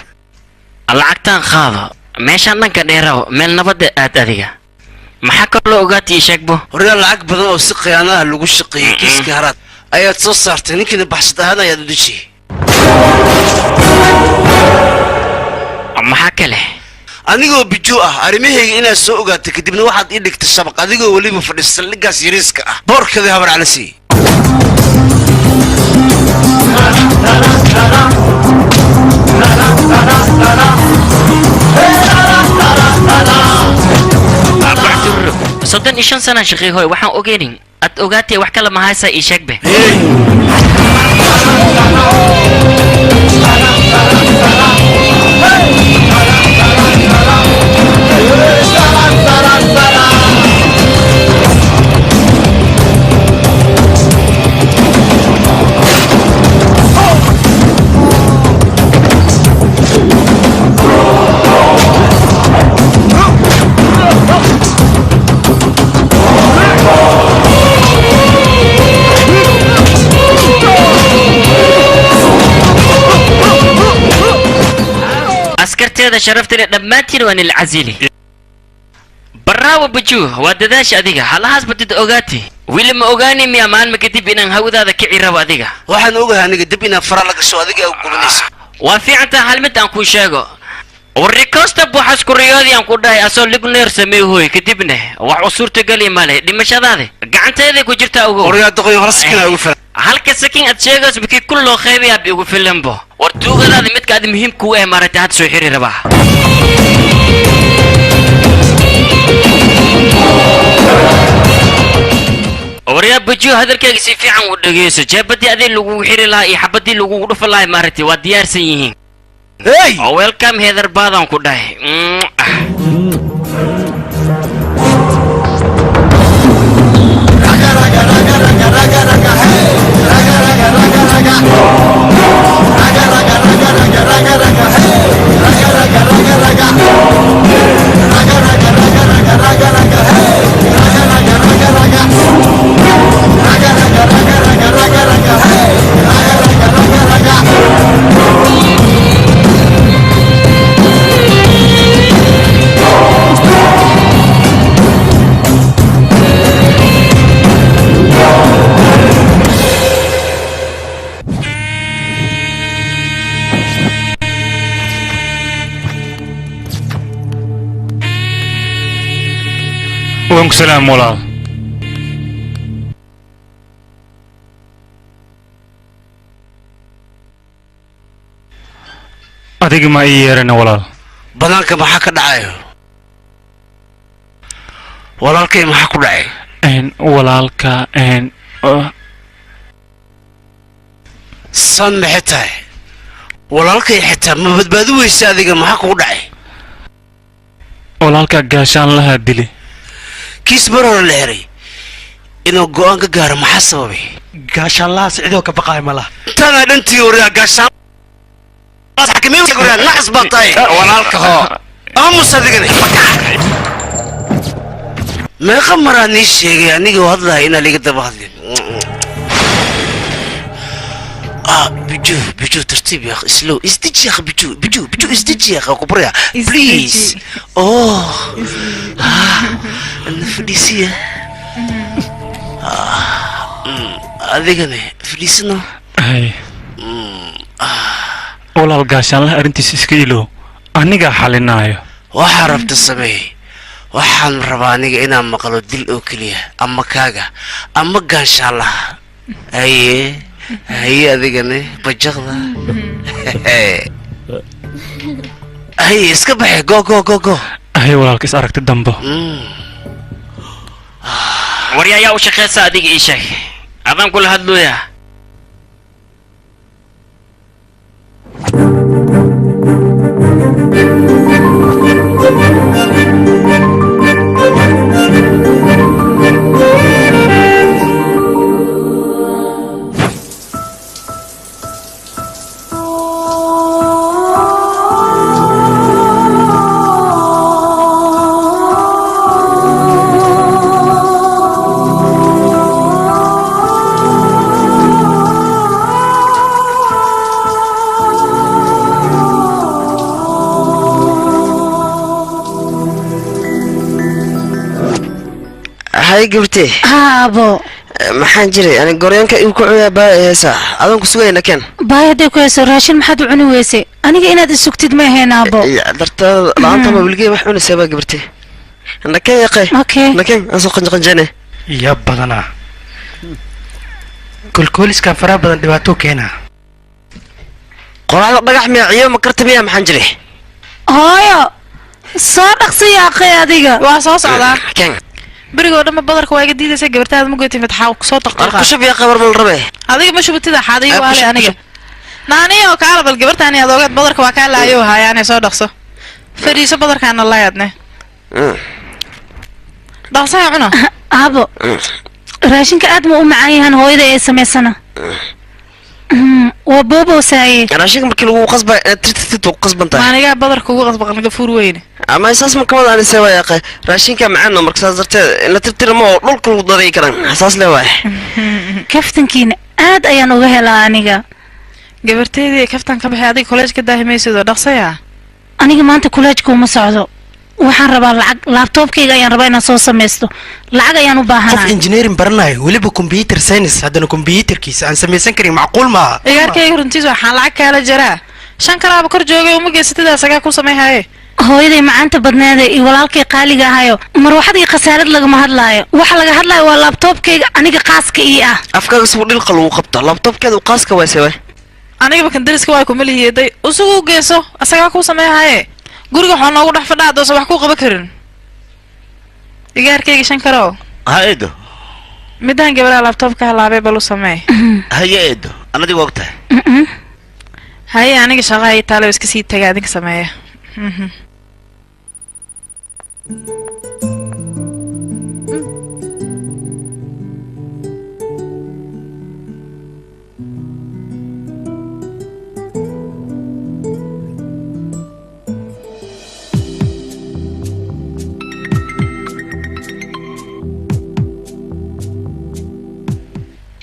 lacagtaan qaado meeshaan dhanka dheeraw meel nabadda aad adiga maxaa kaloo ogaatay sheegbo horyaa lacag badan oo si khiyaanaha lagu shaqeeyey kiiska haraad ayaad soo saartay ninkiina baxsad ahaan ayaad u dejiyey maxaa kale anigoo bijuu ah arrimahayga inaad soo ogaatay kadibna waxaad ii dhigtay shabaq adigoo weliba fadhiista saldhiggaas yariiska ah boorkadii habar calisi soddon iyo shan sanaan shaqeey hoy waxaan ogeynin aad ogaatay wax kale mahaysaa ii sheegbe askarteeda sharaftana dhammaantiin waan il casili baraawo bajuu waa dadaash adiga halahaas badid ogaati wili ma ogaani miya maalma kadib inaan hawadaada kici rabo adiga waxaan ogahay aniga dib inaan fara la gasho adiga u gubanaysa waa fiicantaa hal mid aan kuu sheego warrikosta buuxas kuriyoodii aan ku dhahay asoo ligneer samey hooy kadibna wax u suurtageli male dhimashadaada gacanteeday ku jirtaa ugu oryaadaqoyo halaskina ugu filan halka sakin aad sheegays markii kun loo qeybayaa bi ugu filanbo war tuugadaada midka aad muhiim kuu ah maaragtay had soo xiri rabaa waryaa bajuu hadalkayga si fiican u dhegeyso jeebadii adii lagugu xiri lahaa iyo xabadii lagugu dhufa lahay maaragtay waa diyaarsan yihiin welcome heather baadaan ku dhahay وعليكم السلام ولا adiga ma ii yeerana walaal banaanka maxaa ka dhacayo walaalkay maxaa ku dhacay walaalka san maxay tahay walaalkay xitaa ma badbaadi weysa adiga maxaa kugu dhacay walaalka gaashaan lahaa dili kiis mar hore la xiray inuu go'aan ka gaaro maxaa sababay gaashaan lahaas cidoo ka baqaay ma laha tanaa dhantii horiyaa gaashaan نحس بطاي ولالك هو مصدقني ما خمراني شيء يعني والله هنا اللي قد بهذي بيجو ترتيب يا اخي سلو استجي يا اخي بيجو استجي يا اخي كبريا بليز اوه الفليسيه هذيك فليسنا هاي walaal gaashaanlaha arrintiisa iska ilow anigaa xalinaayo waxaa rabta sameey waxaan rabaa aniga inaan maqlo dil oo keliya ama kaaga ama gaashaanlaha haye adigane bajaqda haye iska baxe go haye walaalka is aragti dambo warya ayaa u shaqeysa adiga ii sheeg adaan kula hadlooya gabartee haabo maxaan jiray ani goryaanka igu ku cuyaa baa heesa adan ku sugayna keen baayada ku heeso raashin maxaad u cuni weysay aniga inaad isugtid ma ahayn aabo darta laanta ma bilgey wax cunaysaa baa gabartee nakeen yaqay nakeen aan soo qanjaqanjane ya badana kulkuliskan faraha badan dhibaato keena qoraxda dhagax miyaciyo ma karta miyaa maxaan jiray hooyo soo dhaqsi yaaqay adiga waa soo socdaa بريغو دم بدرك وايغا ديدسا غبرتاد ما goyti madaxa ku soo taqtay ku shub yaa qabar mal rabe adiga ma shubtida xaadiga waale aniga naani oo kaala bal gabartaani adoogad badarka waa ka laayo hayaanay soo dhaqso fariiso badarkaana la yaadne dhaqso cuna abo raashinka aad ma u macaan yahan hooyada ee sameysana waa boobo saayay raashinka markii lagu qasbay tirtirtu qasbantay maaniga badarka ugu qasba qalga fuur weyn ama isaas ma kamada aan seewa yaqay raashinka macaan marka saas darteed in la tirtirmo dhulka lagu daray karan xasaas leeyahay kaftankiina aad ayaan uga helaa aniga gabarteedii kaftan ka baxay adiga college ka daahimaysido dhaqsaya aniga maanta college kuma socdo waxaan rabaa lacag laptopkayga ayaan rabaa inaan soo sameysto lacag ayaan u baahanahay qof engineering baranayo waliba computer science haddana computerkiisa aan samaysan karin macquul maaha ciyaarkayga runtiis waxaan lacag kaala jaraa shan kalaaba kor joogay uma geysatida asagaa ku sameeyahay hooyaday macaanta badneeda iyo walaalkay qaaliga ahayo marwaxad iyo khasaarad lagama hadlaayo waxa laga hadlayo waa laptopkayga aniga qaaska ii ah afkaaga suu dhilqa lagu qabta laptopkeedu qaaska waa seeway aniga bakan dariska waa ku malihiyeeday usugu geyso asagaa ku sameeyahay guriga waxaa noogu dhex fadhaa doosa wax ku qaban karin digaarkayga shan karo ha eedo midaan gabadha laptopka halaabay bal u samee haye eedo anadi waa ogtahay haye aniga shaqo ay taalo iska sii tagaa adinka sameeya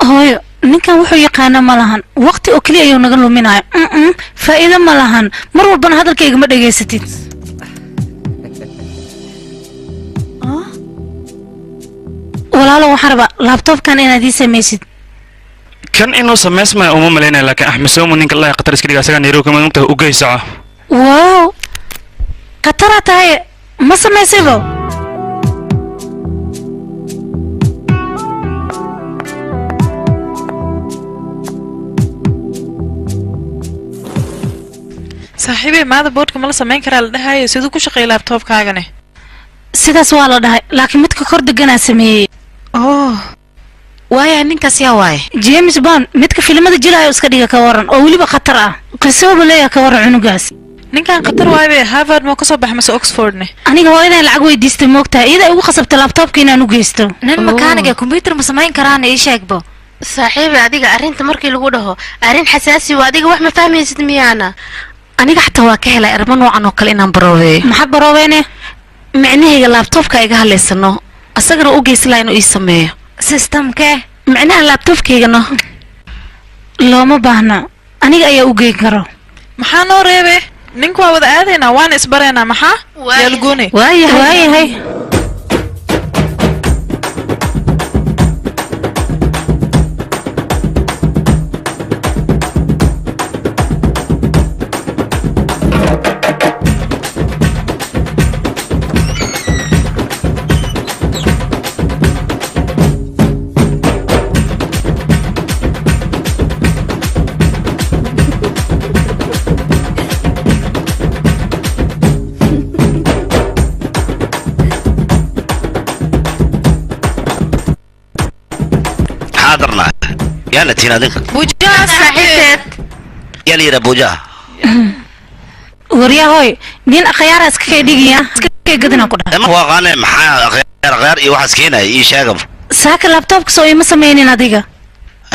hooyo ninkan wuxuu yaqaana ma lahan waqti oo kaliya ayuu naga luminayo faa'iido ma lahan mar walbana hadalkayga ma dhegaysatid walaalo waxaan rabaa laabtoobkan inaad ii samaysid kan inuu samaysmaya uma malaynaya laakiin axmed soomo ninka allah qatar iska dhiga asagaa nairobi kama mugtahay u geysaca wow qataraa tahay ma samaysaybo saaxiibey maada boodhka ma la samayn karaa la dhahayo siduu ku shaqeeyay laptopkaagane sidaas waa la dhahay laakiin midka kor deganaa sameeyey waaya ninkaas yaa waaye james bond midka filimada jilaayo iska dhiga ka waran oo weliba khatar ah qisaba leeyaha ka waran cunugaas ninkan khatar waaye harvard ma kasoo baxay mase oxfordne aniga hooyadan lacag weydiistay moogtahay iyada ugu khasabtay laptopka inaan u geysto nin makaaniga computer ma samayn karaan ii sheegbo saaxiibi adiga arrinta markii lagu dhaho arrin xasaasi waa adiga wax ma fahmaysid miyaana aniga xataa waa ka helay arrimo noocan oo kale inaan baroobeeyo maxaa baroobeene micnahayga laabtoobka iga hadlaysano asagana u geysi laha inuu ii sameeyo systemkee micnaha laabtoobkaygano looma baahna aniga ayaa u geyn karo maxaa noo reebe ninku waa wada aadaynaa waana isbaraynaa maxaa yaalgoone waayahay حاضرنا يا نتينا ذنك بوجاه صاحبتك يا ليرا بوجاه waryahoy nin akhyaara iska kay dhigaya iska kay gadana ku dhahay ma waaqane maxaa akhyaar iyo waxaas keenay ii sheegab saaka laptopka soo ima sameeynin adiga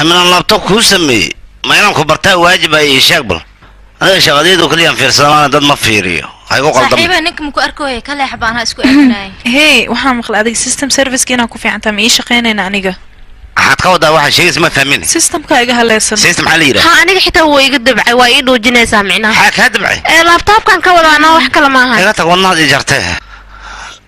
amana laptop ku sameey ma inaan ku bartaa waajib ay ii sheeg bal adiga shaqadeedu kaliya fiirsadaan dad ma fiiriyo hay ugu qaldam saaxiiba ninka muku arkooy kale xabaan ha isku eegnaay hey waxaan maqlay adiga system service kiina ku fiican tahay ii shaqeynayna aniga waxaad ka wadaa waxa sheegis ma fahmin systemka iga halaysan system xal yiraahdo ha aniga xitaa wuu iga dabcay waa ii dhuujinaysaa micnaha ka dabcay laabtoobkan ka wadaana wax kale maaha iga tag wadnaad ii jartay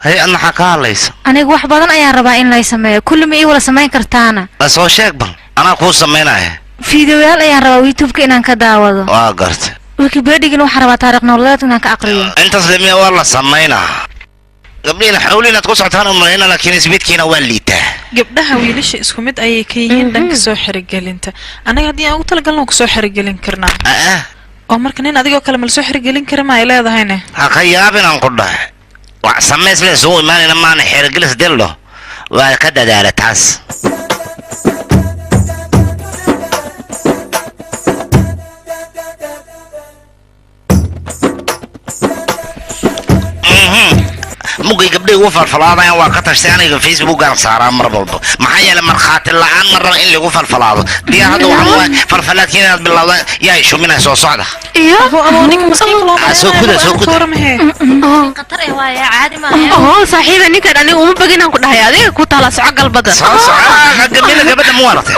hay adna xaa ka hadlaysa aniga wax badan ayaan rabaa in lay sameeyo kulli ma ii wala samayn kartaana la soo sheeg bal anaa kuu samaynaya fiidiyoyaal ayaan rabaa youtube-ka inaan ka daawado waa gartay wikipedia-gana waxaan rabaa taariikh nololeed inaan ka aqriyo intaas lemiya waa la samaynaa gabdhiina xawli inaad ku socotaan umalayna laakiin isbidkiina waa liitaa gabdhaha wiilasha isku mid ayay ka yihiin dhanka soo xirigelinta anaga haddii aan ugu talagalno kusoo xirigelin karnaa oo marka nin adigoo kale ma lasoo xirigelin kara ma ay leedahayne ha ka yaabinaan ku dhahay wax samays le isugu imaanayna maana xirigelis dillo waa ka dadaala taas mugay gabdhay ugu falfalaadayaan waa ka tashtay aniga facebookaan saaraa mar walba maxaa yeelay markhaati la-aan ma raba in lagu falfalaado diyaa hadda waxaa waay falfalaadkiin inaad bilowda yaa shuminay soo socda soo kuda saaxiiba ninkan aniga uma baginaan ku dhahay adiga ku taala soco galbada soo soco gabadha gabadha ma waratay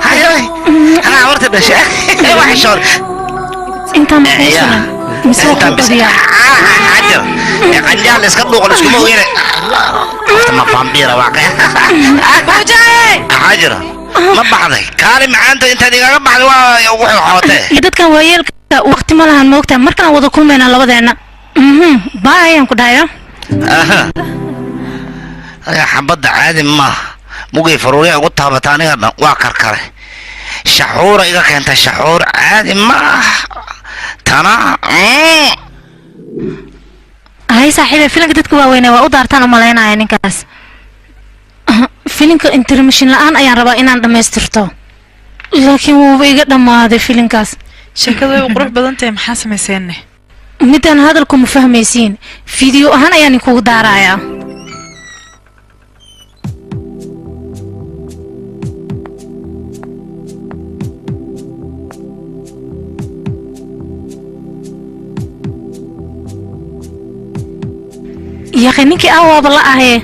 hayoy anaa horta dhashay waxay shoor intaan qanjaal iska dhuuqo iskuma ogeyne horta ma vampira waa xajira ma baxday kaali macaanta intaad igaga baxday waa wuxuu xawatee dadkan waayeelka waqti ma lahan moogtaa markaan wada kulmaynaa labadeena baa ayaan ku dhahaya xabadda caadi maaha mugay faruuriya ugu taabata aniga dhan waa karkare shaxuura iga keentay shaxuur caadi maaha tana hay saaxiibe filinka dadka waaweynaa waa u daartaan u malaynaya ninkaas filinka intermission la-aan ayaan rabaa inaan dhammaystirto laakiin wuuba iga dhammaaday filinkaas sheekadu way u qurux badan tahay maxaa samayseenne midaan hadalku ma fahmaysiin fiideo ahaan ayaan inkugu daarayaa yaqi ninkii awaaba la ahee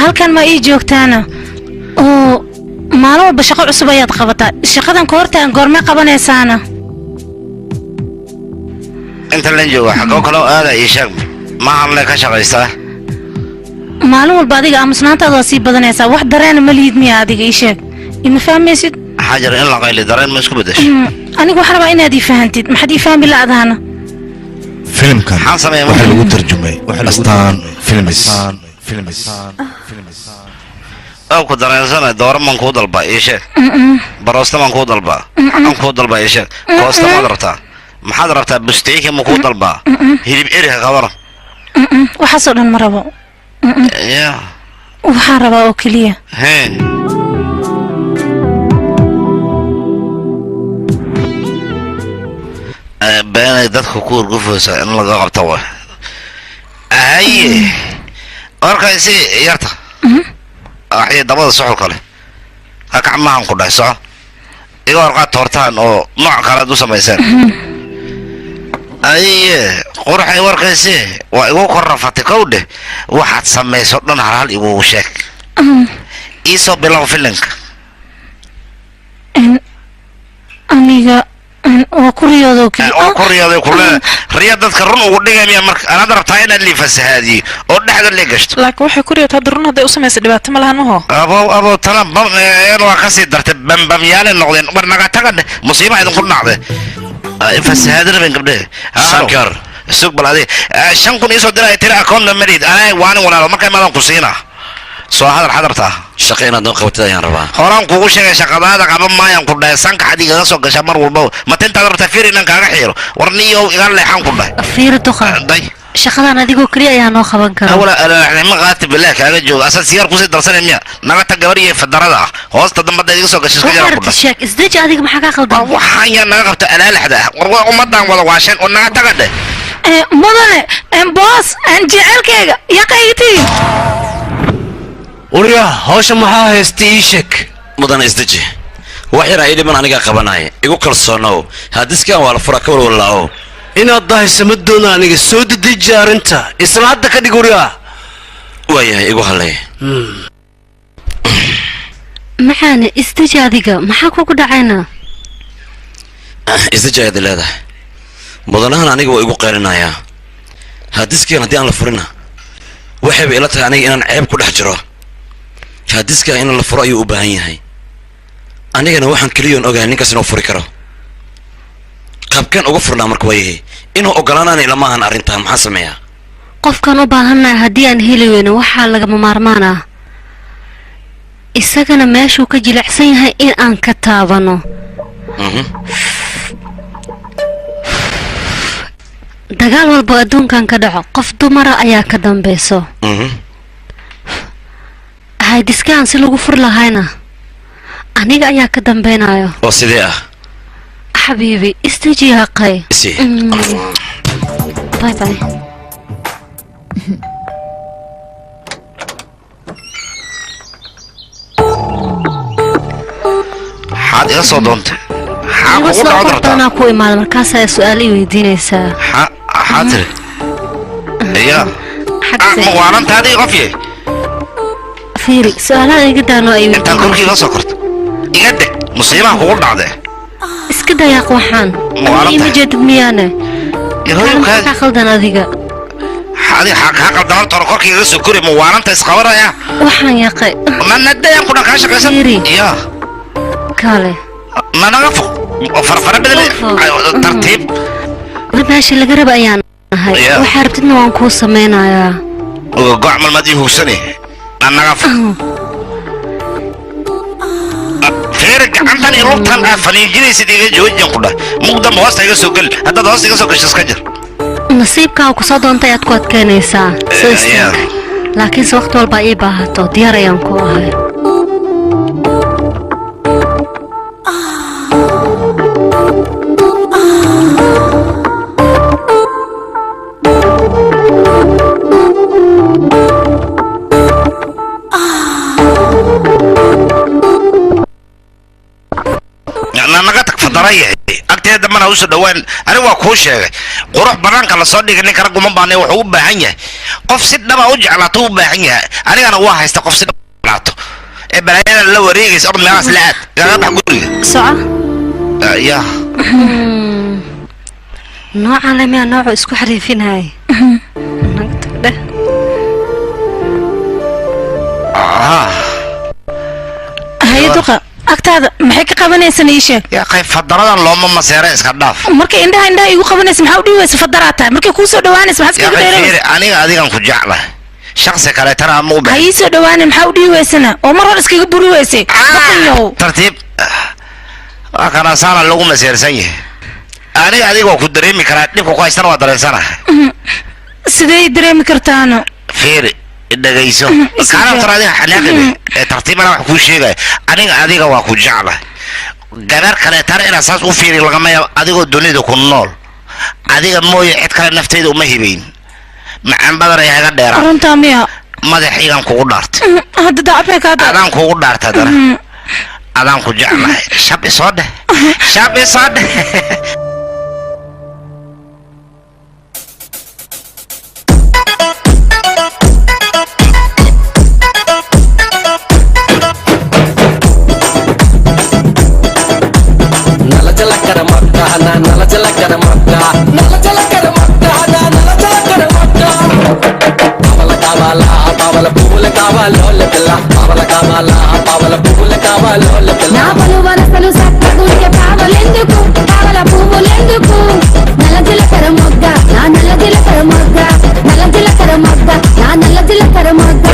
halkan ma ii joogtaana oo maalin walba shaqo cusub ayaad qabataa shaqadan ka hortaan goorme qabanaysaana inta la joogo xagoo kale aada ii sheeg ma hadle ka shaqaystaa maalin walba adiga aamusnaantaada waa sii badanaysaa wax dareena ma lihid miya adiga ii sheeg ima fahmaysid xajar in la qayli dareen ma isku bedesho aniga waxaa rabaa inaad ii fahantid maxaad ii fahmi la-daana filimkan waxaa lagu tarjumay astaan filmis oo ku dareensana dooro man kuu dalba ii sheeg baroosta man kuu dalba an kuu dalba ii sheeg koosta maad rabtaa maxaad rabtaa busteyka ma kuu dalbaa hilib eriha ka waran waxaasoo dhan ma rabo waxaan rabaa oo keliya beenay dadka ku urgufaysa in laga qabto wa haye warkaysi yarta waxay dabada soxol kale ha gacmahan ku dhahay soco iga warqaad toortaan oo nooc kale aad u samayseen aye qurxay warkaysi waa igu kor rafatay kow dheh waxaad samayso dhan hal igugu sheeg iisoo bilow filinka aniga waa ku riyoodo keli waa ku riyooday kule riya dadka run ugu dhigaya marka anaad rabtaa inaad lii fasahaadiyo oo dhexda la gashto laakiin waxay ku riyootaa hadda run hadday u samaysa dhibaato ma lahan maho abo tana waa kasii dartay bambamyaale noqdeen war naga taga dheh musiiba idinku dhacday fasahaadina ben gabdhe shankar sug balade 5 kun isoo diray tira akoon marid anay waan walaalo markay madan ku siinaa soo hadal xadarta shaqo inaad noo qabatid ayaan rabaa horaan kugu sheegay shaqadaada qaban maayaan ku dhahay sanka xadiga ga soo gasha mar walba ma tinta rabta fiirinan kaaga xiro warniyo iga leexan ku dhahay fiir duqa shaqadan adigoo kaliya ayaa noo qaban kara awla ma qaati bilaa kaaga jooga asal siyaar ku sii darsanay miya naga ta gabariye fadarada hoosta dambada iga soo gashay iska jira ku dhahay sheek isdeej adiga maxaa ka qaldan waxaan yaa naga qabta alaalaxda war ummadan wada waashan oo naga taga dheh mudane boos aan jecelkayga yaqayti وريا هوش maxaa haystay ii sheeg mudan isdaji wax yar ay dhiman aniga qabanay igu kalsoonow hadiskan waa la fura ka walwalaaw inaad dahay samadoona aniga soo dedeji arinta isla hadda ka dhig uriya waayahay igu halay maxaana isdaji adiga maxaa kugu dhacayna isdaji aad leedahay mudanahan aniga waa igu qeyrinayaa hadiskan haddii aan la furina waxayba ila tahay aniga inaan ceeb ku dhex jiro hadiska in la furo ayuu u baahan yahay anigana waxaan kaliyoon ogahay ninkaas inuu furi karo qaabkan uga furnaa marka waayahay inuu ogolaanaana ilama ahan arrintaa maxaa sameeyaa qofkan u baahannahay haddii aan heli weyno waxaa lagama maarmaan ah isagana meeshuu ka jilicsan yahay in aan ka taabano dagaal walba adduunkan ka dhaco qof dumara ayaa ka dambeyso haydiskaan si lagu fur lahayna aniga ayaa ka dambeynayo oo sidee ah xabiibi istaji haqay bye bye حاد إيه صدمت بس ما قلت أنا كوي مال مركز سؤالي ويديني سا حاضر إيه وانا انت هذه غفية فيري سؤالها يقدر أنا أيوة انت كل كذا سكرت يقدك مصيبة هو بعده اسكده يا قوحان أنا مجد ميانة يهو كذا خلدنا ذيك هذه حق دار تركك يرسل كوري موانا انت اسقورة يا وحان يا قي ما ندى يا كنا كاش كاش يا كالي ما نغفو فرفر بدل ترتيب ماشي اللي قرب أيان هاي وحاربتنا وانكو سمينا يا وقع من المدي هو سنة أنا غفو فيرك عندنا يروتان أفني جنسي دي جوج ينقله مقدم واسطة يسوقل هذا ده واسطة يسوق شسكجر نصيبك أو كصاد أنت يتقعد كنيسة سيستك لكن سوقت والباقي باهتو ديار ينكو هاي agteeda mana usoo dhawaan ani waa kuu sheegay qurux banaanka la soo dhigay ninka raguma baanay wuxuu u baahan yahay qof si dhaba u jeclaato u baahan yahay anigana waa haysta qof si dhaba u jeclaato ee balaayada la wareegaysa orod meelahaas la aad gaga bax guriga soco ya noocan lemiya noocu isku xariifinhay هاي دقة أكتر محك قبنا سنيشة يا أخي فدرنا لوما مسيرة إسكنداف مرك عندها يقول قبنا اسم حاولي ويس فدراتها مرك كوسو دوان اسم حسب كده أنا هذه كان خجعله شخص كلا ترى مو به هاي سو دوان محاولي ويسنا ومرة اسكي بري ويسي ترتيب أنا صار اللغة مسيرة سيء أنا هذه كان خدري مكرات نبغى كويس ترى ودرس أنا سيدي دري مكرتانو فيري dhagayso kana taraadin xanaaqay tartiibana wax ku sheegay aniga adiga waa ku jeclaa gabar kale tar ina saas u fiiri lagama yaab adigoo dunida ku nool adiga mooy cid kale nafteeda uma hibayn macaan badan ay haga dheeraa runta miya madaxiigan kugu dhaartay hadda daacad ka hadda adaan kugu dhaartay dara adaan ku jeclaa shabi soo dheh nala jala kara makka నా పలు వరసలు సత్తగుంటే పావలెందుకు పావల పువ్వులెందుకు నల్ల జీలకర్ర మొగ్గ నా నల్ల జీలకర్ర మొగ్గ నల్ల జీలకర్ర మొగ్గ నా నల్ల జీలకర్ర మొగ్గ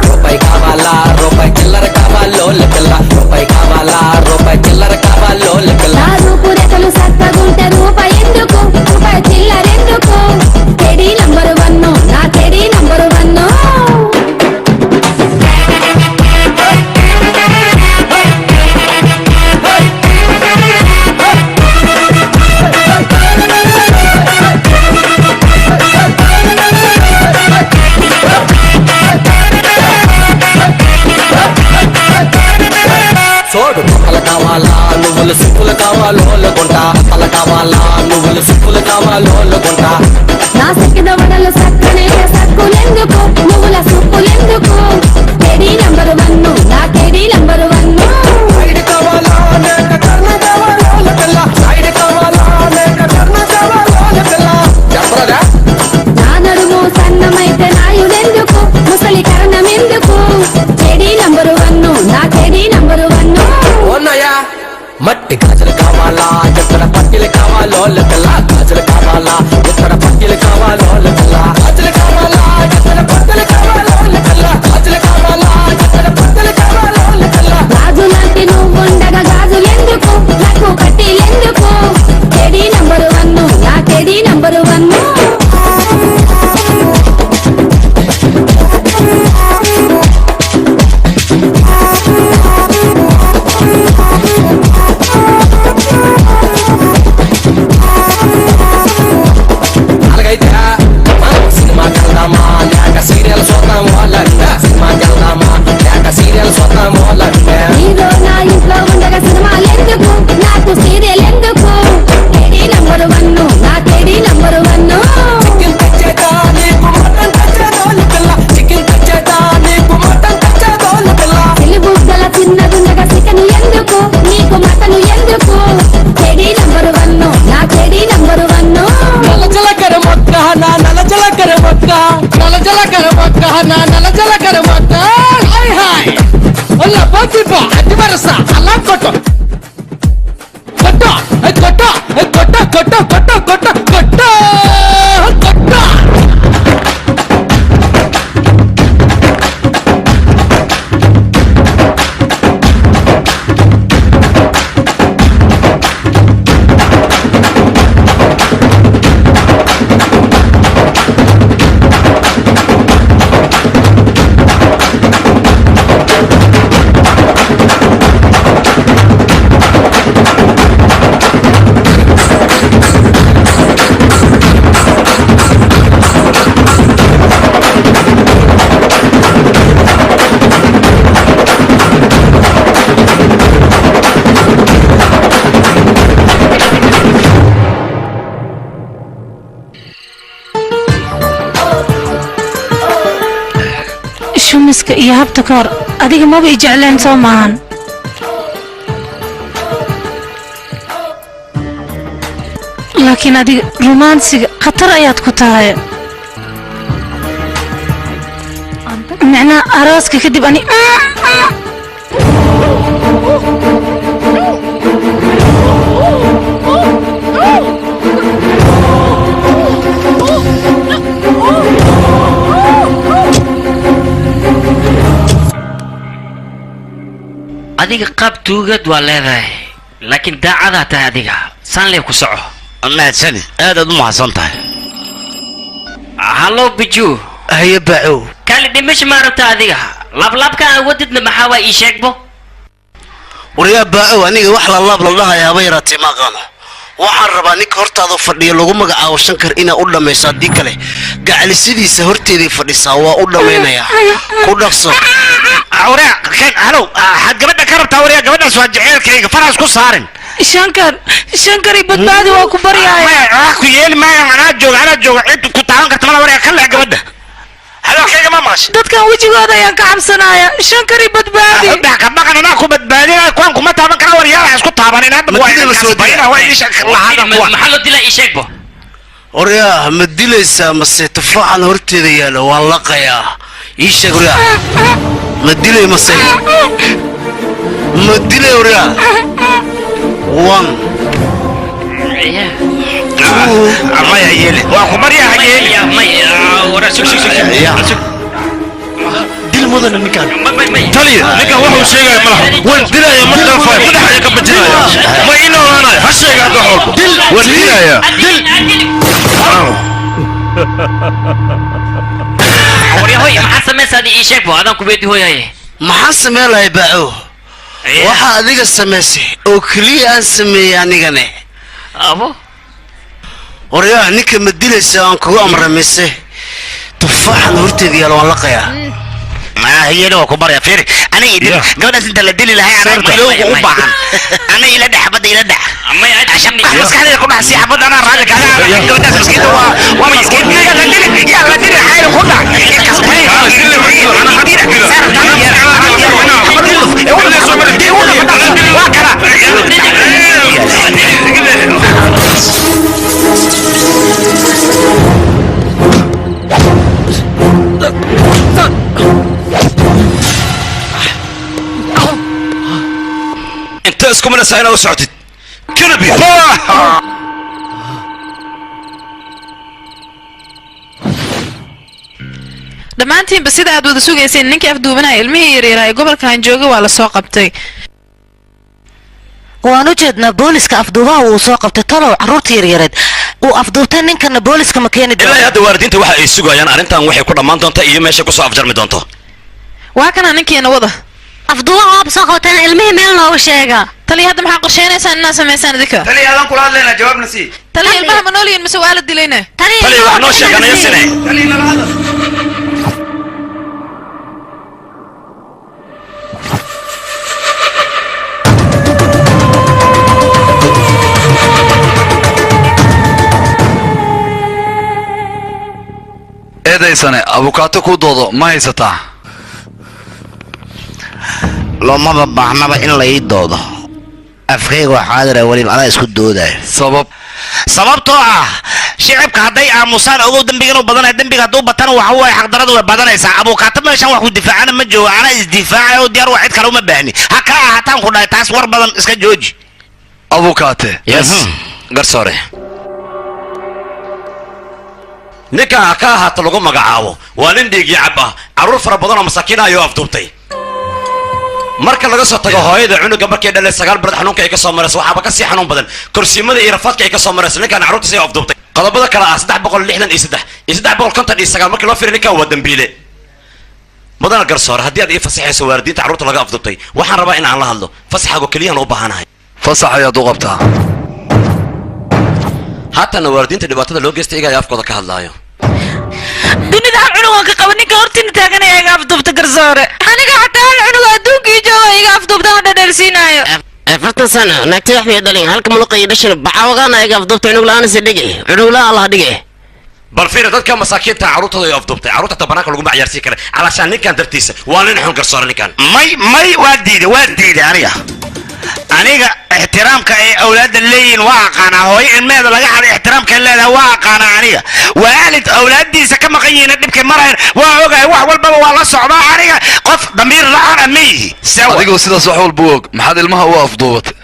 రూపాయి కావాలా రూపాయి చిల్లర కావాలో పిల్ల రూపాయి కావాలా రూపాయి చిల్లర కావాలో పిల్ల నా రూపురేఖలు సత్తగుంటే రూపాయి ఎందుకు రూపాయి చిల్లరెందుకు టెడీ నంబర్ 1 నా టెడీ నంబర్ 1 సోడు పక్కల కావాలా నువ్వులు సుప్పులు కావాలో కొంటా పక్కల కావాలా నువ్వులు సుప్పులు కావాలో కొంటా నా సకిన వడలు సక్కనే సక్కులెందుకు నువ్వుల సుప్పులెందుకు టెడీ నంబర్ 1 నా టెడీ నంబర్ 1 సైడ్ కావాలా లేక కర్ణ కావాలో పిల్ల సైడ్ కావాలా లేక కర్ణ కావాలో పిల్ల చెప్పరా నా నడుము సన్నమైతే నాయుడెందుకు ముసలి కరణమెందుకు టెడీ నంబర్ 1 నా టెడీ నంబర్ 1 ఓన్నయ్యా మట్టి గాజులు కావాలా ఎక్కడ పట్టిలు కావాలో పిల్ల గాజులు కావాలా ఎక్కడ పట్టిలు కావాలో పిల్ల గాజులు కావాలా ఎక్కడ పట్టిలు కావాలో పిల్ల గాజులు కావాలా ఎక్కడ పట్టిలు కావాలో పిల్ల గాజులాంటి నువ్వుండగా గాజులెందుకు నాకు కట్టిలెందుకు టెడీ నంబర్ 1 నా టెడీ నంబర్ 1 అలాగైతే సినిమాకి వెళ్దామా లేక సీరియల్ చూద్దాము అలాగే సినిమాకి వెళ్దామా లేక సీరియల్ చూద్దాము అలాగే నీలో నా ఇంట్లో ఉండగా సినిమాలెందుకు నాకు సీరియల్ ఎందుకు టెడీ నంబర్ 1 నా టెడీ నంబర్ 1 చికెన్ తెచ్చేదా నీకు మటన్ తెచ్చేదోలు పిల్ల చికెన్ తెచ్చేదా నీకు మటన్ తెచ్చేదోలు పిల్ల తెలుగుగల చిన్నదుండగా చికెన్ ఎందుకు నీకు మటన్ ఎందుకు టెడీ నంబర్ 1 నా టెడీ నంబర్ 1 నల్ల జలకర మొక్క నా నల్ల జలకర మొక్క నల్ల జలకర మొక్క నా నల్ల జలకర మొక్క హాయ్ హాయ్ అల్ల పోతిపో అతి వరస అలా కొట్టు కొట్టు కొట్టు కొట్టు కొట్టు కొట్టు కొట్టు కొట్టు కొట్టు shumiska iyo habta ka hor adiga maba i jecleen soo maahan laakiin adiga romaansiga khatar ayaad ku tahay micnaha arooska kadib ani adiga qaab tuugad waa leedahay laakiin daacadaa tahay adiga saan lee ku soco mahadsan aadaad u mahadsan tahay hallo biju haye baacow kali dhimash ma rabta adiga laablaabka aan wadidna maxaa waa ii sheegbo waryaa baacow aniga wax la laab la dhahayaa haba yaraatee ma aqaano waxaan rabaa ninka hortaada fadhiya lagu magacaabo shankar inaa u dhammayso haddii kale gacalisidiisa horteeday fadhisaa waa u dhammaynayaa ku dhaqso halow waxaad gabadha ka rabtaa waryaa gabadhaas waa jeceelkayga faraas ku saarin shankari badbaadi waa ku baryaaya ku yeeli maayo anaa jooga cid ku taaban karta mala waryaa ka leex gabadha hadalkayga ma maqashay dadkan wejigooda ayaan ka cabsanaya shankari badbaadi ka dhaqan anaa ku badbaadinaya kuwan kuma taaban kara waryaala isku taabanin hadda maxaa loo dilaa ii sheegbo waryaa ma dilaysaa mase tufaaxan horteeda yaalo waan laqayaa ii sheeg waryaa ma dilay mase مدلي وريا 1 ما يهيلي واخو مريا هيلي ورا شوف dil mudan ninkan taliya ninkan waxa uu sheegay malaha waan dilaya ma dhaafay madaxa ka bajinaya ma inoo ana ha sheegay wax walba dil waan dilaya وريا هوي ما حسمي سادي ايشك بو ادان كوبيتي هوي maxaan samee lahay baaco waxa adiga samaysay oo keliya aan sameeyay anigane abo waryaa ninka ma dilaysa aan kugu amramise tufaaxan horteeda yaal waan la qayaa هي لو كبر يا فيري انا يدل قبل انت اللي دلي لها انا ملوك وباعن انا الى دح بدي الى دح عشان بس كان يكون حسي حبد انا راجل كذا قبل الناس مسكين ومسكين يلا دلي حاجه خدها كسبان انا حبيبي انت اسكم من الساينة وسعتت كنبي dhammaantiinba sida aad wada sugayseen ninkii afduubanaya ilmihii yaryaraay gobolkan jooga waa la soo qabtay waan u jeednaa booliska afduubaha uu soo qabtay talow carruurta yaryareed uu afduubtay ninkana booliska ma keeni doono ilaa hadda waalidiinta waxa ay sugayaan arrintan waxay ku dhammaan doontaa iyo meesha kusoo afjarmi doonto waa kana ninkiina wada afduubaha waaba soo qabteen ilmihii meel nooga sheega taliya hadda maxaa qorsheynaysaan inaad samaysaan idinka taliya adaan kula hadlaynaa jawaabna sii taliya ilmaha ma noolyihin mise waa la dilayna taliya wax noo sheeganaya sine taliya nala hadal eedaysane abukaato ku doodo ma haysataa loomaba baahnaba in la ii doodo afkayga waa xaadira weliba anaa isku doodayo sababtoo ah shicibka hadday aamusaan ogow dembiga inuu badanayo dembiga hadduu batana waxa waaye xaqdaradu way badanaysaa abukaato meeshan wax ku difaacana ma joogo anaa isdifaacay oo diyaar waa cid kale uma baahni ha ka ahaataan ku dhahay taas war badan iska jooji abukaate yes garsoore ninka ka ahaata lagu magacaabo waa nin dhiigii cab ah carruur fara badan oo masaakiin ayuu afduubtay marka laga soo tago hooyada cunuga markay dhalay 9 bilood xanuunka ay ka soo marayso waxaaba ka sii xanuun badan kursiimada iyo rafaadka ay ka soo marayso ninkan carruurtiisa ay afduubtay qodobada kale ah 363 iyo 359 markii loo fiiriyo ninkan waa dambiile mudana garsoore haddii aad ii fasaxayso waalidiinta carruurta laga afduubtay waxaan rabaa in aan la hadlo fasaxaago keliyaan u baahanahay fasax ayaad u qabtaa haatana waalidiinta dhibaatada loo geystay iyaga afkooda ka hadlaayo dunida hal cunug aan ka qaban ninka hortiina taaganaya iga afduubta garsoore aniga xataa hal cunug adduunkii jooga iga afduubta oo dhadheelsiinayo 40 sano naagta wax bay dhalin halka muluqa iyo dhashan bacawagaana iga afduubta cunug la'aan si dhigi cunug la'aan allah dhigi bal fiir dadka masaakiinta carruurtooda ay afduubtay carruurta tabanaanka lagu macyaarsiin kara calaashaan ninkan dartiisa waa nin xun garsoore ninkan may waa diiday aniga احترامك اي اولاد الليين واقعنا هو الماذا لقى على احترامك اللي واقعنا عنيا والد اولادي سكما قينا دبك مرين واوغا wax walba waa la socdaa aniga qof damiir la'aan amii sawa adigu sidaas wax walba og maxaad ilmaha u afduubatay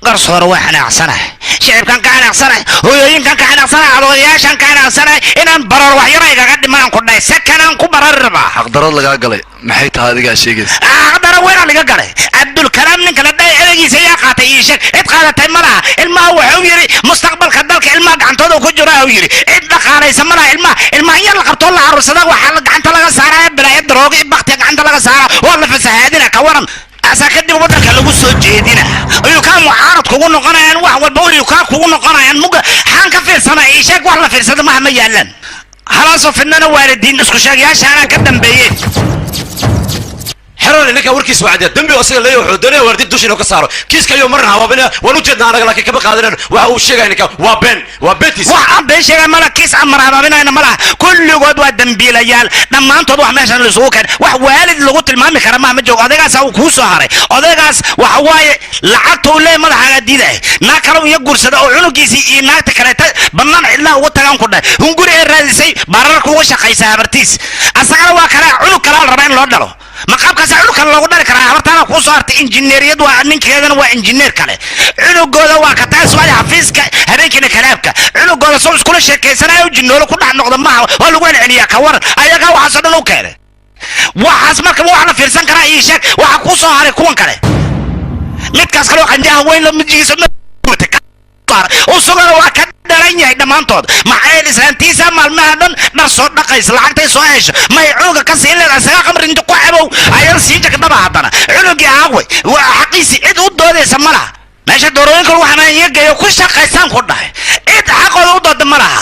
garsoor waxaan aqsanahay shicibkan ka aqsanahay hooyooyinkan ka aqsanahay adoyaashan ka aqsanahay inaan barar wax yar iga dhimaan ku dhaay sakanaan ku barar raba xaqdarad laga galay maxay tahay adiga sheegaysa xaqdara weyn laga galay abdul kalam ninka la dhaay eragiisa yaa qaatay ii sheeg cid qaadatay malaha ilmaha wuxuu yiri mustaqbalka dalka ilmaha gacantooda ku jira uu yiri cid dhaqaalaysa malaha ilmaha yar la qabto la arursada waxa la gacanta laga saaray bilaayad darooga baqti gacanta laga saara waa la fasahaadina ka waran asakadi wadanka lagu soo jeedina ayuu ka mucaarad kugu noqonayaan wax walba uu ka kugu noqonayaan muga xaan ka fiirsana ii sheeg wax la fiirsada ma yaalan halaasoo fidnana waalidiin isku sheegayaasha ka dambeeyay حرر إنك وركيس وعدي دمبي وصل ليه وحدنا وردي دوشين وكساره كيس كيو مرنا وابنا ونوجدنا أنا لكن كم قادرين وهو شيء إنك وبنتي وعم شيء ملا كيس أمر وابنا إن ملا كل جود ودمبي ليال لما أنت تروح ماشان لسوكر ووالد لغة المام كرامة مجو أذيعس أو كوسهاري أذيعس وحواي لعته ليه ملا حاجة جديدة ما كانوا يقول صدا وعنو كيسي إنك تكرت بنان إلا هو تكلم كده هم قولي الرئيسي بارك هو شقي سابرتيس أسأله وكلا عنو كلا الربعين لودلو ma qaabkaas cunugkan loogu dhali karaa habartaana kuu soo hartay injineeriyad waa ninkeedana waa injineer kale cunugooda waa ka taas waa xafiiska habeenkiina kalaabka cunugooda soo iskula sheekaysanayo jinnoolo ku dhex noqda maaha waa lagu celceliyaa ka waran ayaga waxaasoo dhan u keenay waxaas marka wax la fiirsan karaa ii sheeg waxa kuu soo haray kuwan kale midkaas kale oo qanjaha weyn la mijigiisa usugana waa ka dhalan yahay dhammaantood maxay islaantiisa maalmaha dhan dhar soo dhaqaysa lacagtay soo hesho may cunuga ka siin leedahay sagaa qamrinta ku cabow ayaan sii jagdaba haddana cunugii aaway waa xaqiisi cid u doodaysa ma laha meesha doorooyinka waxaan iyageeyo ku shaqaysaan ku dhahay cid xaqooda u dooda ma laha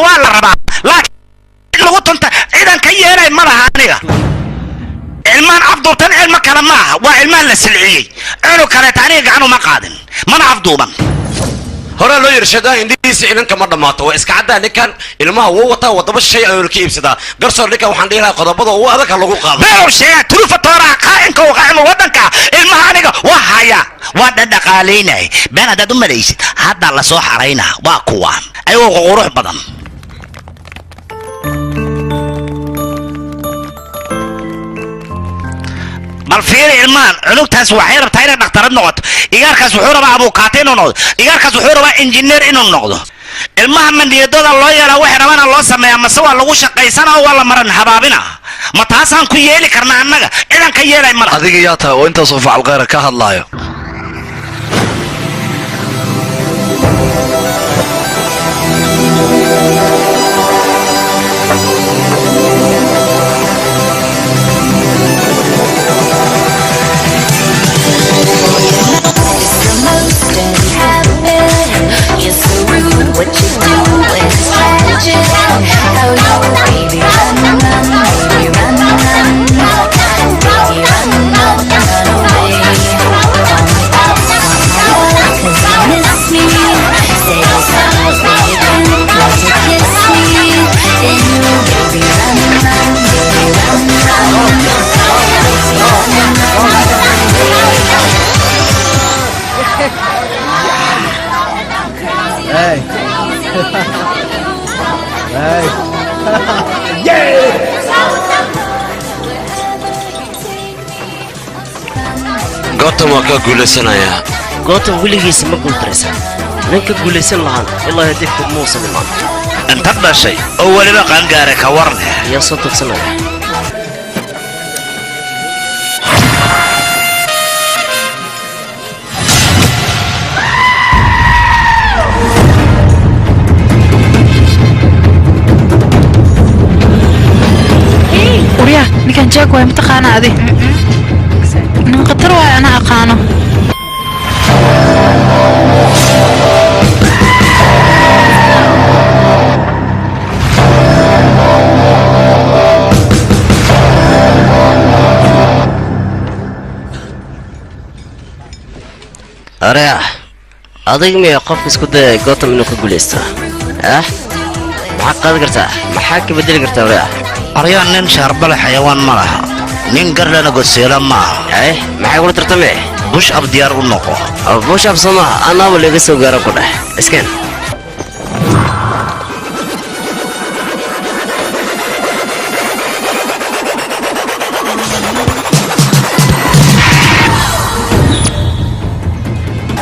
waa la rabaa laakiin lagu tunta ciidan ka yeelay ma laha aniga ilmaan afduubtan ilmo kale maaha waa ilmaan la silciyey cunug kaleeta aniga gacan uma qaadin mana afduuban hore loo yirshadaa indhihiisa ilinka ma dhammaato waa iska caddaa ninkan ilmaha wuu wataa wadaba shay ayuu ka iibsadaa garsoor ninkan waxaan dhihi lahaa qodobada ugu adagka lagu qaado beew sheega tulufa tooraa qaa'inka uu qaa'imo waddanka ilmaha aniga waa haya waa dhaqaalaynay been haddaad u malaysid hadda la soo xaraynaa waa kuwaan ayagoo qurux badan bal fiiri ilmaan cunugtaas waxay rabtaa inay dhaktarad noqoto igaarkaas wuxuu rabaa abuukaata inuu noqdo igaarkaas wuxuu rabaa injineer inuu noqdo ilmaha mandiyadooda loo yeelaa waxay rabana loo sameeyaa mase waa lagu shaqaysanaa oo waa la maran habaabina ma taasaan ku yeeli karna annaga cidan ka yeelay mala adiga yaa tahay oo intaasoo facal khayra ka hadlaayo What you do is tragic. How you baby run, run, baby run, run, baby run, run, run away. Cause you miss me. Say you're sorry, say you can't let you kiss me. Then you baby run, run, baby run, run, Hey. Hey. Yeah! goobtan waa ka guulaysanayaa gootan weligiisa ma guuldaraysan ninka guulaysan lahaan ilaa hadifku muusan imaan inta dhashay oo weliba qaangaare ka waran ayaa soo togsanaya وريا نكان جاك واي متقانا هذه من قطر واي انا اقانو أريح أضيق مية قف اسكت قطم منو كقوليستا محقق قرتا محاكي بدل قرتا أريح أريان نين شاربل حيوان مالها نين قرلنا قسيلا معها أيه maxay kula tartamee bush ab diyaar u noqo bush ab samaha anaba laga soo gaaro ku dheh iskan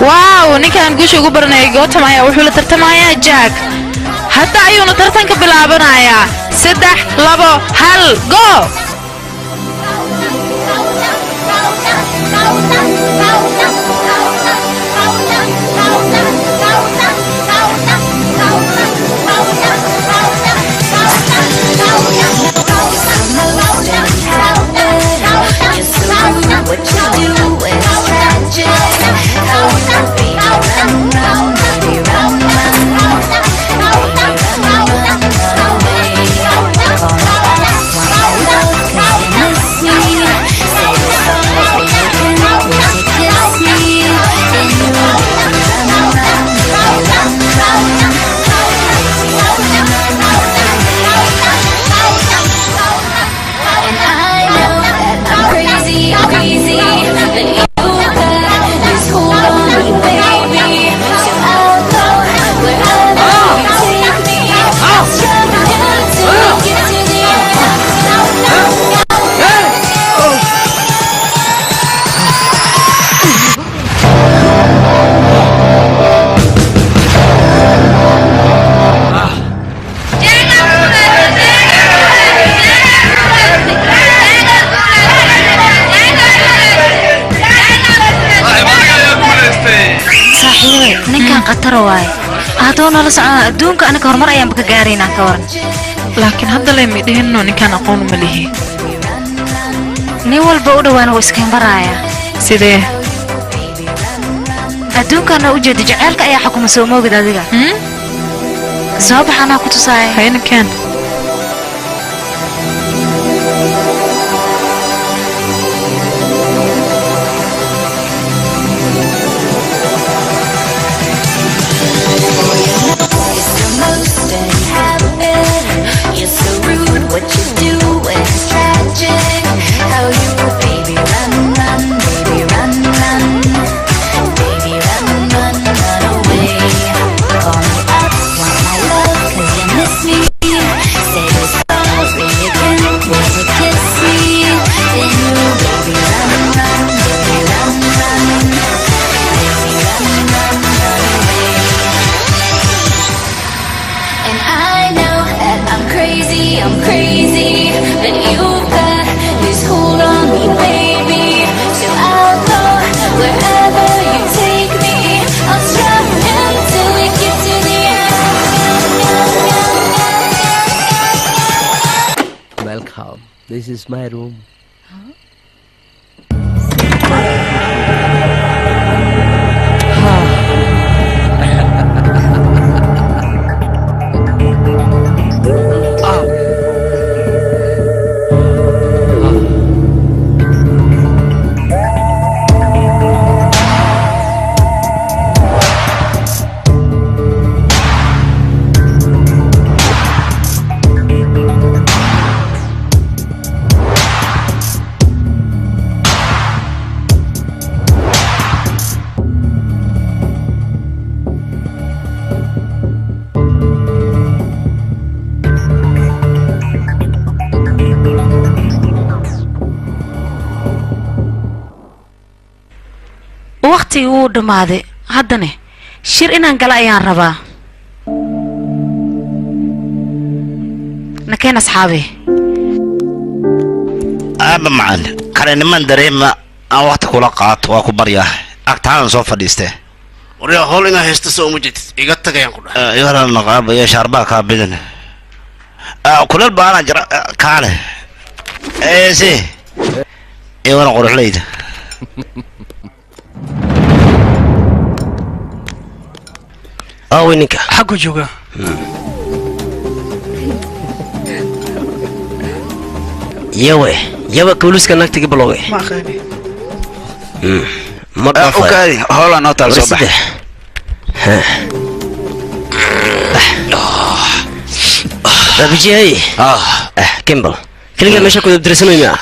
واو ninkan guusha ugu baranayay gootam ayaa wuxuu la tartamayaa jack hadda ayuuna tartanka bilaabanayaa 3 2 1 go What you do is tragic. How you baby run, run, baby run, run, baby run, run away. Cause you miss me. Say you're sorry, say you can't. ninkan khatar waaye hadduu nala socona adduunka anaga horumar ayaanba ka gaaraynaa ka waran laakiin hadda layma dhihinno ninkaan aqoon uma lihi nin walba u dhawaana wuu iska baraaya sidee adduunkana u jeeda jaceylka ayaa xukuma soo moogid adiga soo bax anaa ku tusaaya hayna keen What you do is tragic. How you, baby, run, run, baby, run, run, baby, run, run, run away. Call me up, want my love, 'cause you miss me. Say you're sorry again, will you kiss me? Then you, baby, run, run, baby, run, run, baby, run, run, run away. And I know that I'm crazy, but you've got this hold on me, baby. So I'll go wherever you take me. I'll try until we get to the end. Welcome. This is my room. waqtigii wuu dhammaaday haddana shir inaan gala ayaan rabaa nakeen asxaabi aaba macaan kale niman dareema aan waqti kula qaato waa ku baryaa agtaan soo fadhiistee waryaa howl inaa haysta soo uma jedid iga tagayaan ku dhahay yara naqaaba iyo shaarbaa kaa bidan kulal baana jira kaale si wana quruxlayda aaway ninka xaggu jooga yawa kawliska naagtiga balooge ma okaadi hoola noo taal soo bax babijiyay kimbal keliga meesha ku dabdirsanay ma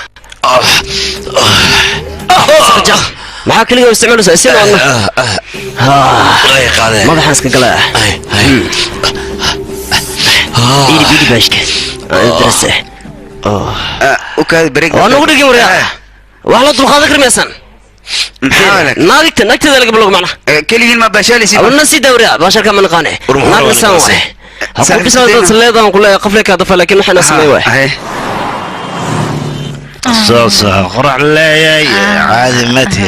maxaa keliga isticmaalaysaa isin wadna madaxaan iska galaa idi baashka darase okaadi bareeg waa nagu dhigin waryaa wax la dulqaadan karmaysan naagteeda laga bilowga macna keligiin ma baashaalaysi awna si dawriya baasharka ma naqaane naag nisaan waay haku bisada dad saleedaan ku leeyahay qafle ka dafa laakiin waxaan sameey waay soo qorax leeyay caadi mati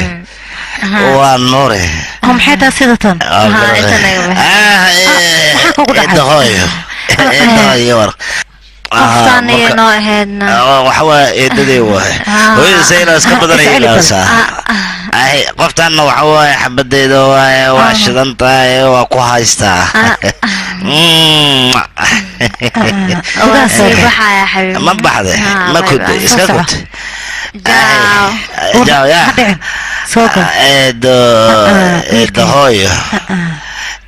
waa noore maxay tahay sidatan maxaa kugu dhacay war qoftaaniyo noo ahaydna waxa waa eedadii waay hooyada sayna iska badanaysaa ay qoftaanna waxa waaye xabadeeda waaye waa shidan tahay waa ku haystaa ma baxday ma kuday iska kut jaaw ya eedo hooyo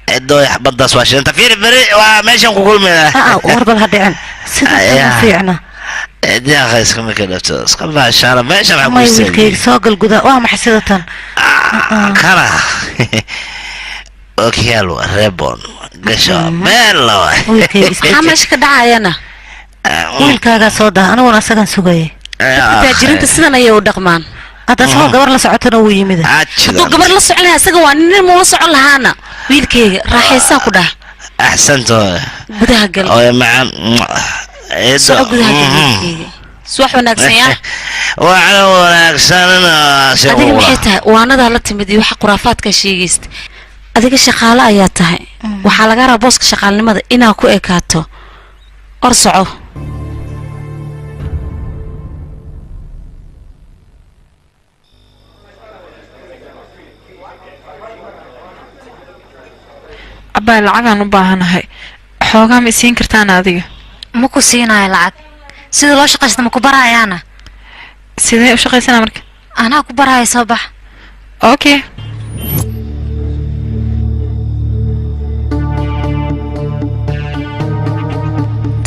eedooy xabadaas waa shidanta fiiri beri waa meeshan ku kulmina warbal ha dhicin sida fiicna eedaha iskama ka dhafto iska baashaala meeshan waxaa may wiilkayga soo gal gudaa waa maxay sidatan kana okiyaal waa reebon gasho meel lawa maxaa meesha ka dhacayana wiilkaagaa soo daa aniguna asagan sugayay taajirinta sidan ayay u dhaqmaan hadda asagoo gabar la socotana wuu yimid hadduu gabar la socon lahaa isaga waa nin muu la socon lahaana wiilkayga raaxaysaa ku dhah axsanto gudaha gal oo macaan soco gudaha gal wiilkayga suwax wanaagsan yaa waxna wanaagsan adiga maxay tahay waanadaa la timid iyo waxa khuraafaadka sheegaysta adiga shaqaale ayaa tahay waxaa laga rabaa booska shaqaalnimada inaa ku ekaato or soco abaa lacagaan u baahanahay xoogaa ma isiin kartaan adiga ma ku siinayo lacag sida loo shaqaysta ma ku barayaana sidee u shaqaysanaa marka anaa ku baraya soo bax okay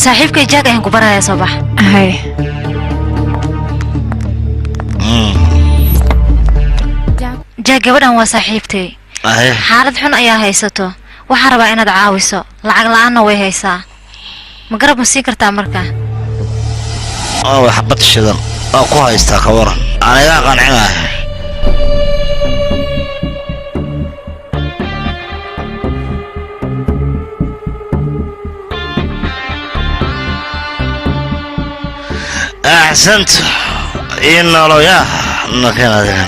saaxiibkay jaag ayaan ku baraya soo bax hay jaag gabadhan waa saaxiibtay xaalad xun ayaa haysato waxaa rabaa inaad caawiso lacag la-aanna way haysaa ma garab ma siin kartaa marka waa xabad shidan waa ku haystaa ka waran anigaa qancinaya أحسنت إن رؤياه نكين هذا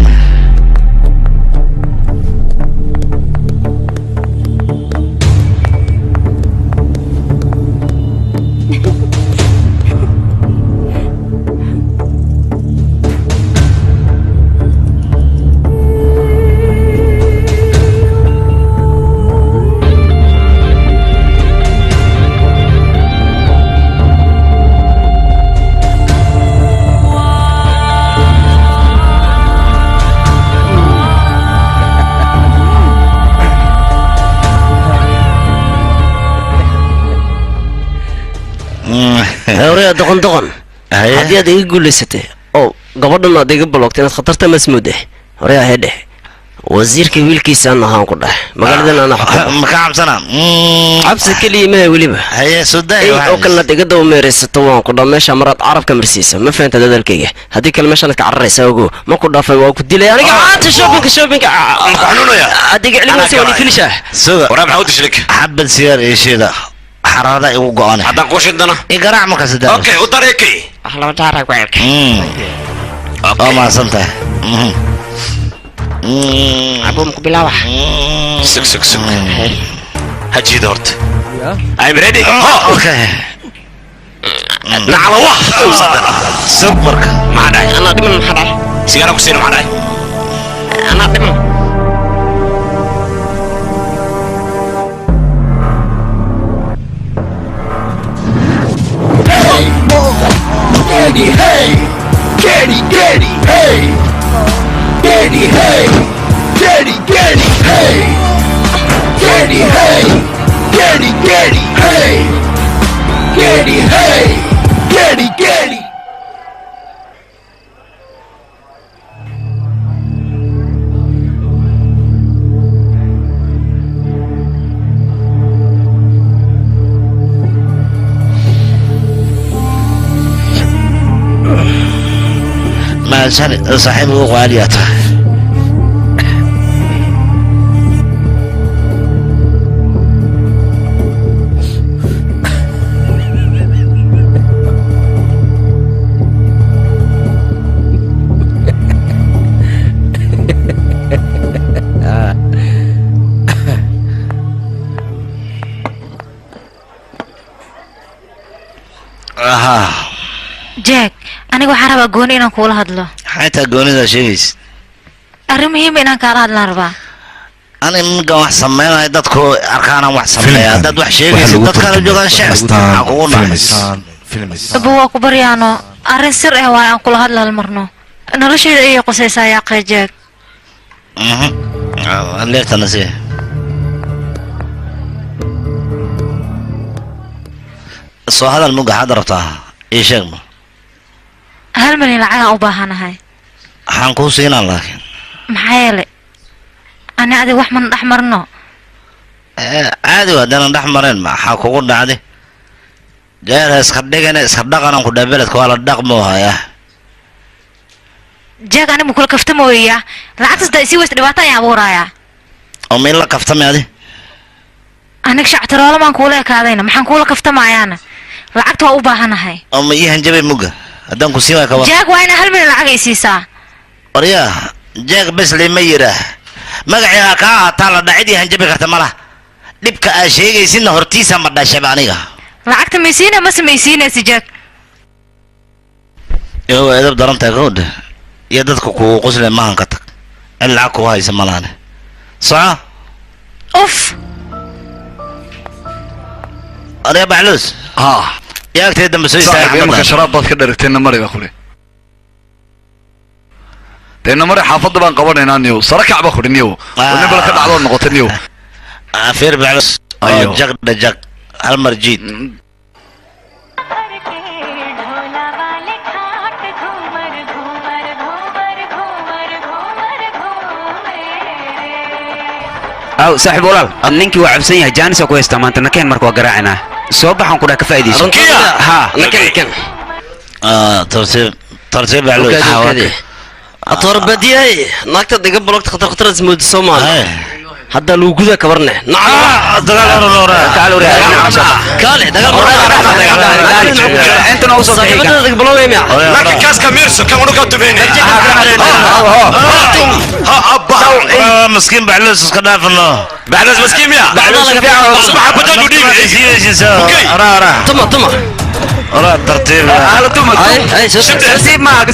hore doqon doqon haddii aad iga guulaysatay oo gabadhan aad iga baloogtay inaad khatarta masmuud hore ahedhe wasiirka wiilkiisaan ahaan ku dhahay magaaladan ana ma ka cabsana cabsi keliya maha weliba haye suday oo kalnaad iga daba meeraysato waan ku dhaa meesha maraad carabka marsiisa ma fahamta dadalkayga haddii kale meeshaan ka cararaysa ogo ma ku dhaafay waa ku dilay aniga aanta shoppingka adiga cilmigiisa waa filisha waraab maxaa u dishlik xabad sigaar eesheeda حرارة يوقعنا هذا كوش عندنا يقرع مكسد اوكي وطريقي اهلا وسهلا وياك ما صنته ابو مقبلاوح سك سك سك هجي دورت I'm ready اوكي نعم الله سوبرك ما داي انا دمن ما داي سيجاره كوسين ما داي انا دمن Daddy, hey! Daddy, daddy, hey! Daddy, hey! Daddy, daddy, hey! Daddy, hey! Daddy, daddy, hey! Daddy, hey! Daddy, daddy! ما صاحبه غاليته jack aniga waxaan rabaa gooni inaan kuula hadlo حتى قوني شيء arrin muhiim inaan kaala hadlaan rabaa أنا من قوة سمينا دتكو أركانا واحد سمينا دت واحد شيء دتكو جوان شيء أقولنا abu waa ku baryaano arrin sir ah waa aan kula hadla hal marno noloshayda iyo qosaysaa yaaqee jack اللي تنسيه soo hadal muga xad rabtaa ii sheeg ma hal malyan lacagaan u baahanahay waxaan kuu siinaa laakiin maxaa yeelay ani adig wax mana dhex marno caadi haddaanan dhex marin maxaa kugu dhacday jeer iska dhigana iska dhaqanan ku dhabeledka waa la dhaqmoo hayaa jeeg anigu kula kaftamooyaa lacagtas da isii weysta dhibaato ayaan abuurayaa oo miin la kaftamay adi aniga shactiroolo maan kuula ekaadayna maxaan kuula kaftamayaana lacagta waa u baahanahay oo ma ii hanjabay muga haddaan ku siin waay kawa jeeg waa inaa hal milyan lacag ay siisaa qoryaa jeeg bes lima yiraa magaciiga kaa ahaataa la dhacid iyo hanjabi karta ma laha dhibka aad sheegaysidna hortiisa ma dhashaba aniga lacagta maysiina ma samaysiinaysa jack iyo edab darantahay gowdha iyo dadka kugu qusle maahan ka tag in lacag kugu haysa malaane soco uf أنا بعلوس يا أكتر دم بسوي صاحب يمك شراب بس كده ركتين مري بخلي لأن مري حافظ بان قبرنا هنا نيو سركع بخلي نيو ونبلا كده على النقطة نيو فير بعلوس أيوه جق دجق هالمرجيد أو صاحب ولال أنك وعبسين يا جانس أكو استمانت نكين مركو قراعنا صوبح كنا كفايدي ها نكين ترتيب بعلوس أطور بديهي ناكتا دقا بلوكت خطر زمود الصومال هذا لو جودا كبرنا نعم تعالوا كالي انت نوصل لكن كاس كميرسو كم نقطة بيني مسكين بعلوس كنا في الله بعلوس مسكين يا بعلوس صباح بدل وديك تما ورا ترتيب على طول سيب معك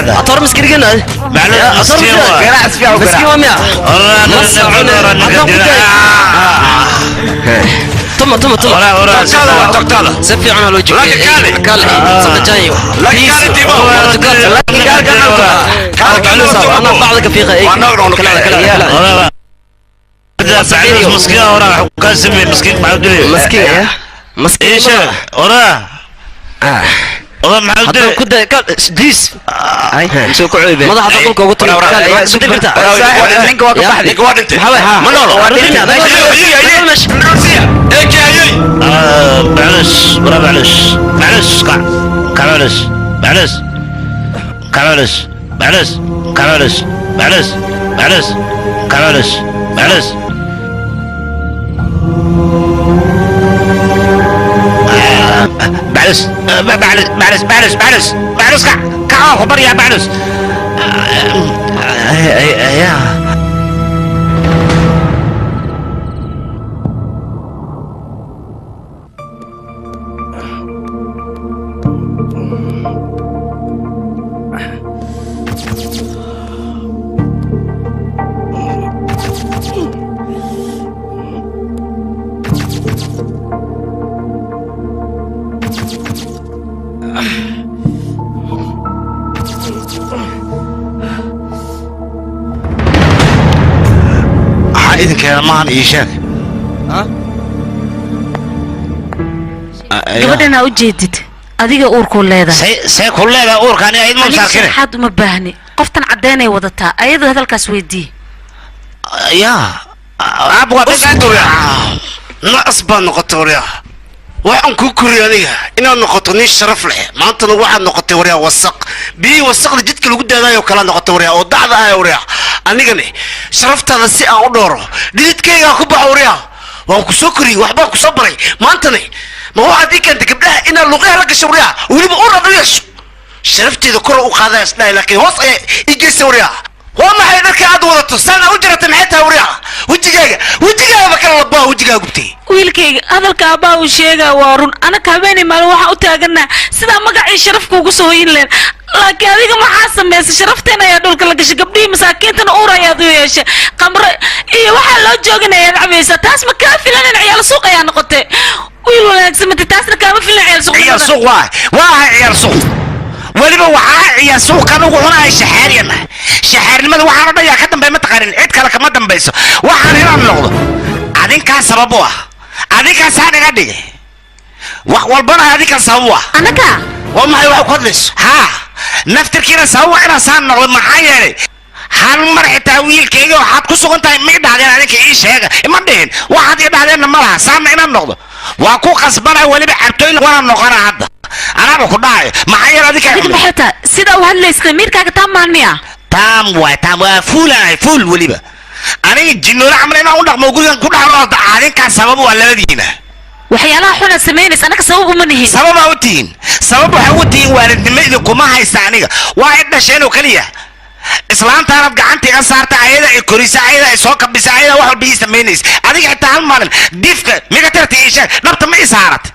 أطور مسكين جنا مسكين وميا تما ورا سفي عنا لو جيك كالي سمجايو أنا بعضك في غير كلا مسكين ورا كاسمي مسكين معدلي مسكين مسكين ايش ورا والله معدل هذا كده ديس هاي شو كعيبه ما حط قولك وقلت له سدي برتا نينك واقف واحد نينك واحد انت منو ورينا مش ايك يا معلش ورا معلش بعلس كعاه خبر يا بعلس يا إذن كان معنا إيشاك gabadhana u jeedid adiga uurku leedahay say ku leedahay uurkani ay ma saarkeen xad uma baahni qoftan cadeynay wadataa ayadu hadalkaas weydii abwa daduriya nasba noqotoriya waxaan ku koriyo adiga inaad noqoto nin sharaf leh maantana waxaad noqotay wariya wasaq bii wasaqda jidka lagu daadayo kala noqotay wariya oo dacda ah wariya anigane sharaftaada si aan u dhooro dhididkayga ku baxo wariya waan ku soo koriyo waxbaan ku soo baray maantana ma waxaad ii keentay gabdhaha inaad luqyaha la gasho wariya weliba u radayasho sharafteeda kor u qaadayas dhahay laakiin hoos ayaa ii geysa wariya waa maxay dharka aad wadato sana u jirata maxay tahay wariya wejigaaga kala labaa wejigaaga gubtay wiilkayga hadalka aabaa uu sheegaa waa run anaka habeenay maalin waxaan u taaganaa sidaa magacii sharafka ugu soo hoyin leen laakiin adiga maxaa samaysay sharafteen ayaa dhulka la gashay gabdhihii masaakiintana uur ayaad u yeeshay qamre iyo waxaa loo jooginayaad cabaysaa taas ma kaa filan in ciyaal suuq ayaa noqotay wiil wanaagsan mata taasna kaama filan ciyaal suuq waa ciyaal suuq weliba waxaa ciyaal suuq anugu cunaya shaxaariyana shaxaarnimada waxaan o dhan yaa ka dambeey ma taqaanin cid kale kama dambayso waxaan inaan noqdo adinkaa sabab u ah adinkaasaa naga dhigay wax walbana adinkaa sabab u ah anaga waa maxay wax ku hadlayso haa naftirkiina sabab waa inaan saan noqdo maxaa yeelay hal mar xitaa wiilkayga waxaad ku sugan tahay ma idhahdeen adinka ii sheega ima dhihin waxaad ii dhahdeenna ma laha saanna inaan noqdo waa ku qasbanaya weliba cabtooyn waana noqona hadda anaaba ku dhahayo maxaa yeelay adinka maxata sida u hadlaysa miirkaaga taa maalmiya taam waa fuulahay fuul weliba aniga jinnoola camal inaan u dhaqmo gurigan ku dhaxlo adinkaa sabab waa labadiina waxyaalaha xuna samaynaysa anaga sabab uma nihin sababaa u tihiin sabab waxay u tihiin waalidnimo idinkuma haysta aniga waa id dhasheen oo keliya islaantaanad gacanta iga saarta ayada ay korisa ayada ay soo kabisa ayada wax walba ii samaynaysa adiga xitaa hal maalin difka miga tirta ii sheeg dhabta ma ii saarat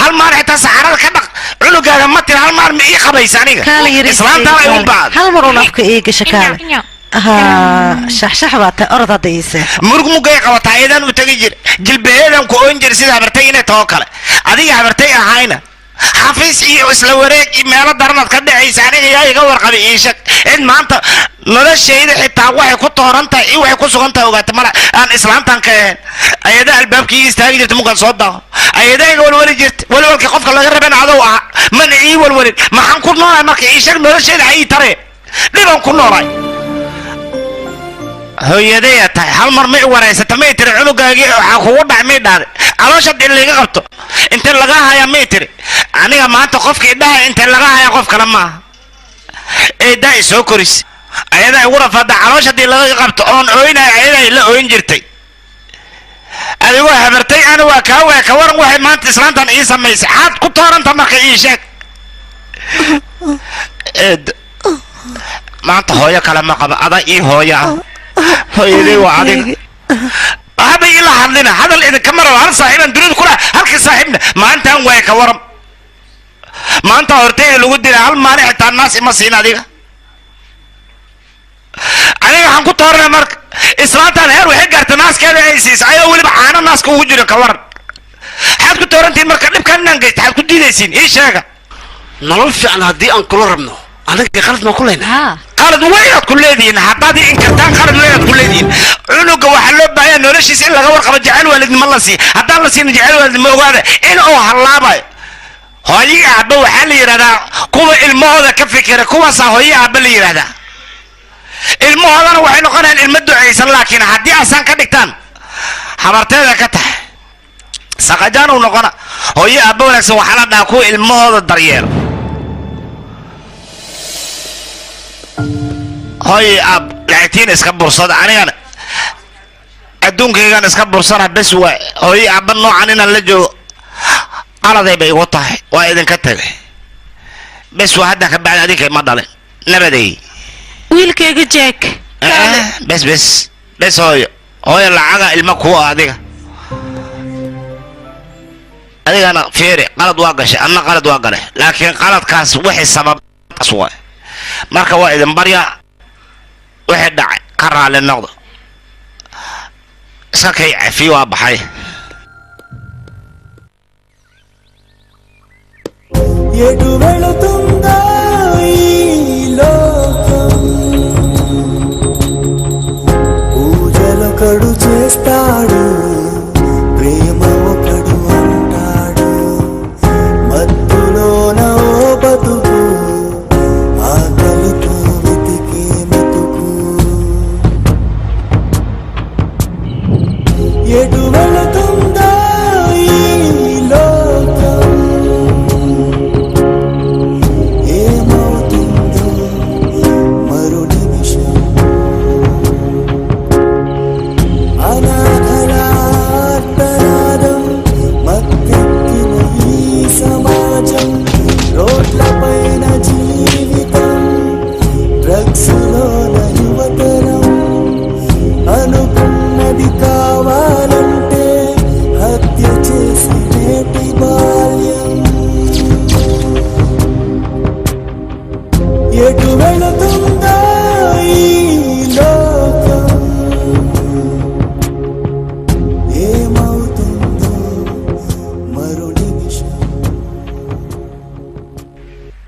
hal maalin xitaa saxarada ka dhaq cunugaaga ma tira hal maalin ma ii qabaysa aniga islaantaan ay u baad hal mar uun afka ii gasha kaale shaxshax baa tahay orod hadda ii seexo murug mugay qabataa ayadaan u tagi jir jilbaheedan ku oon jir sida habartay inay taho kale adiga habartay ahayna xafiis iyo isla wareeg iyo meelo daranad ka dhacaysa aniga yaa iga warqabay ii sheeg cid maanta noloshayda xitaa waxay ku tooran tahay iyo waxay ku sugan tahay ogaata mala aan islaantan ka ahayn ayada albaabkii istaagi jirta mukaan soo daaho ayada iga walwali jirta walwalka qofka laga rabeen adow aha mana ii walwalin maxaan ku noolahay marka ii sheeg noloshayda ha ii taree dhibaan ku noolahay hooyadaya tahay hal mar ma i wareysata may tiri cunugaagii waxaa kugu dhac may dhaaday caloosha dil liiga qabto inta laga haya may tiri aniga maanta qofka idhaha inta laga haya qof kale maaha eedaa i soo koris ayadaa igu rafada caloosha dil laga qabto oon ooynaya ayadaa la ooyin jirtay adigoo habartay ana waa kaa waa ka waran waxay maanta islaantan ii samaysay xaad ku tooranta marka ii sheeg maanta hooyo kale ma qaba adaa ii hooya hooyadey waa adiga haba ila hadlina hadal idinka maraba hal saaxiiban dunida kula halkii saaxiibna maantaan waay ka waran maanta horteyda lagu dila hal maalin xitaa naas ima siin adiga aniga waxaan ku toorana marka islaantaan heer waxay gaarta naaskeeda ay siisa ayoo weliba caano naaska ugu jiro ka waran xaad ku toorantiin marka dhibkan inaan geysta xaad ku diidaysiin ii sheega nolol fiican haddii aan kula rabno anaga qalad ma ku leynaa qalad weynaad ku leedihiin haddaad inkartaan qalad weynaad ku leedihiin cunuga waxaa loo baahanyaa noloshiisa in laga warqabo jecel waalidnimo la siiya haddaan la siina jecel waalidnimo ogaada in uu hallaabayo hooyi aabba waxaa la yidhahdaa kuwa ilmahooda ka fikira kuwaasaa hooyi aabba la yidhahdaa ilmahoodana waxay noqonayaan ilmo ducaysan laakiin haddii asaan ka dhigtaan habarteeda ka tahay saqajaan uu noqona hooyi aabba wanaagsan waxaa la dhahaa kuwa ilmahooda daryeelo hooyi aab lacagtiin iska bursada anigana adduunkaygan iska bursana bes waay hooyi aabba noocan inaan la joogo qaladay bay igu tahay waa idinka tagay bes waa hadda ka bacdi adinkay ma dhalin nabaday wiilkayga jeek bes hooyo lacaga ilma kuwa adiga adigana fiiri qalad waa gashay anna qalad waa galay laakiin qaladkaas wixii sababtaas waay marka waa idin barya wixii dhacay ka raali noqdo iska kay cafiyo waa baxay ఎటు వెళుతుందో ఈ లోకం పూజలొకడు చేస్తాడు ప్రేమ ఒకడు అంటాడు మత్తులోన ఓ బతుకు ఆకలితో వెతికే మెతుకు ఎటు వెళుతుందో ఈ లోకం అనుకున్నది కావాలంటే హత్య చేసి నేటి బాల్యం ఎటు వెళుతుందో ఈ లోకం ఏమవుతుందో మరు నిమిషం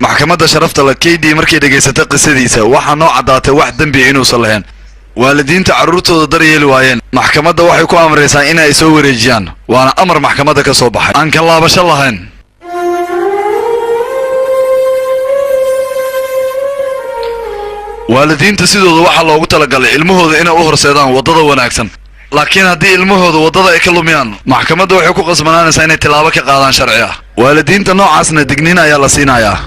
maxkamadda sharafta la keydii markay dhegaysatay qisadiisa waxaa noo caddaatay wax dembi inuusan lahayn waalidiinta carruurtooda daryeeli waayeen maxkamadda waxay ku amraysaa inay soo wareejiyaan waana amar maxkamadda ka soo baxay aan ka laabasho lahayn waalidiinta sidooda waxaa loogu talagalay ilmahooda inay u horseedaan waddada wanaagsan laakiin haddii ilmahooda waddada ay ka lumiyaan maxkamadda waxay ku qasbanaanaysaa inay tilaabo ka qaadaan sharci ah waalidiinta noocaasna digniin ayaa la siinayaa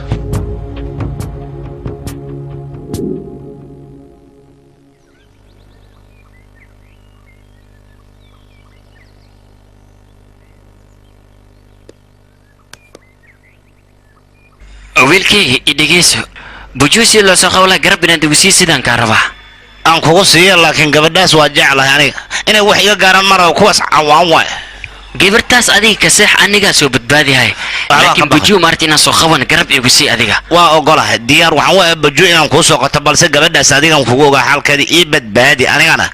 wiilkayga i dhegeyso bujuusi loo soo qabo laha garab inaad igu sii sidaan kaa rabaa aan kugu siiya laakiin gabadhaas waa jeclahay aniga inay wax iga gaaraan mara kuwaas cawaan waay gabartaas adiga ka seex anigaa soo badbaadihay laakiin bujuu maarta inaan soo qaban garab igu sii adiga waa ogolahay diyaar waxaan waa bujuu inaan kuu soo qato balse gabadhaas adigan kugu ogaa xalkeeda ii badbaadi anigana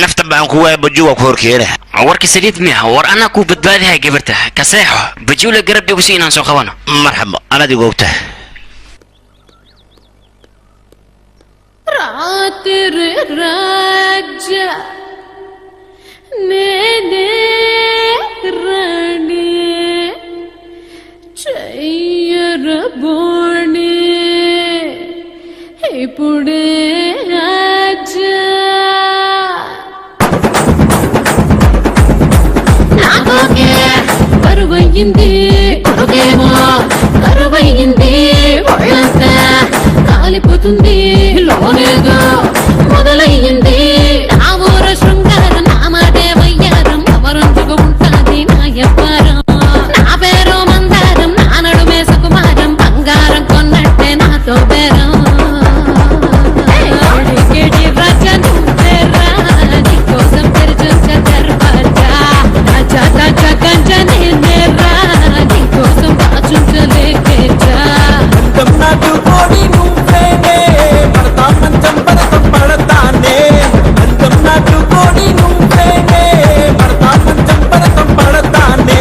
nafta baan ku waaya bujuu waa ku horkeena warka saliid miya war anaa kuu badbaadihay gabarta ka seexo bujuu la garab igu sii inaan soo qabano marxaba anaad igu ogtahay रातिर राजा నేనే రాణి చెయ్యరబోణి ఇప్పుడే రాజా నాకోకే కరువయ్యింది కొడుకేమో కరువయ్యింది ఒళ్ళంతా కాలిపోతుంది లోనేగా మొదలయ్యింది నా ఊర శృంగారం నా మాటే వయ్యారం ఎవరంచుకు ఉంటుంది నా ఎవ్వరం నా పేరు మందారం నా నడుమే సుకుమారం బంగారం కొన్నట్టే నాతో బేరం గిడి రచన కోసం తెరిచొచ్చ దర్వాజా రాజా రాజా గంజనే నేరా నీకోసం దాచుంచలేకేజా నాకు కోడి నువ్వేనే పడతా మంచం పడతం పడతానే అందం నాకు కోడి నువ్వేనే పడతా మంచం పడతం పడతానే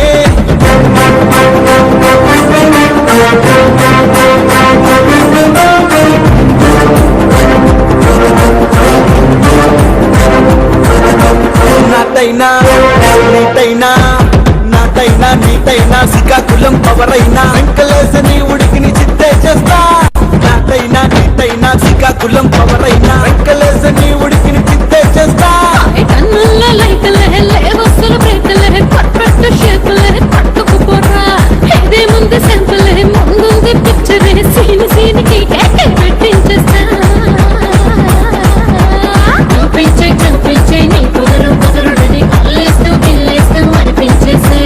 నాటైనా నీటైనా నాటైనా నీటైనా శ్రీకాకుళం పవరైనా వెంకలేసని ఉడికిని చిత్తే చేస్తా నాటైనా నీటైనా శ్రీకాకుళం పవరైనా వెంకలేసని ఉడికిని చిత్తే చేస్తా కన్నుల్లో లైట్లే లేవస్తులు బ్రేక్లే పర్ఫెక్ట్ షేప్లే పట్టుకు పోరా ఇదే ముందు సింపులే ముందుంది పిక్చరే సీన్ సీన్కి పెట్టించేస్తా కనిపించే నీ కుదురుడని కల్లేస్తూ గిల్లేస్తూ అనిపించేసే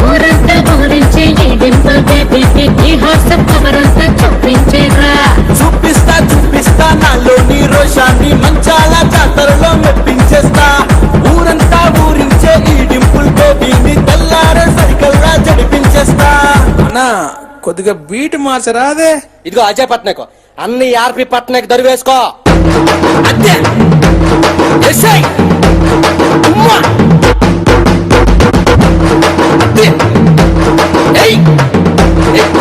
ఊరంతా బోరించే ఈ డింపుల్ బేబీకి ఈ హాట్సప్ కవరంతా చూపించేరా చూపిస్తా చూపిస్తా నాలోని రోషాన్ని మంచాల జాతరలో మెప్పించేస్తా ఊరంతా ఊరించే ఈ డింపుల్ బేబీని తెల్లారే సరికల్లా జడిపించేస్తా అన్నా కొద్దిగా బీట్ మార్చరాదే ఇదిగో అజయ్ పట్నాయక్ అన్ని ఆర్పి పట్నాయక్ దరివేసుకో అదే ఎస్ఐ ఉమ్మా అదే ఏయ్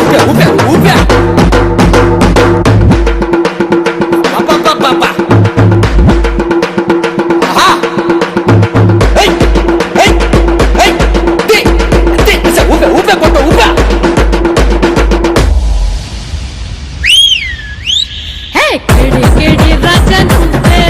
ఊపే ఊపే ఊపే పాపా ఆహా ఏయ్ ఏయ్ ఏయ్ ది ది ఊపే ఊపే కొట్టు ఊపే హే కేడి కేడి రాజా నువ్వే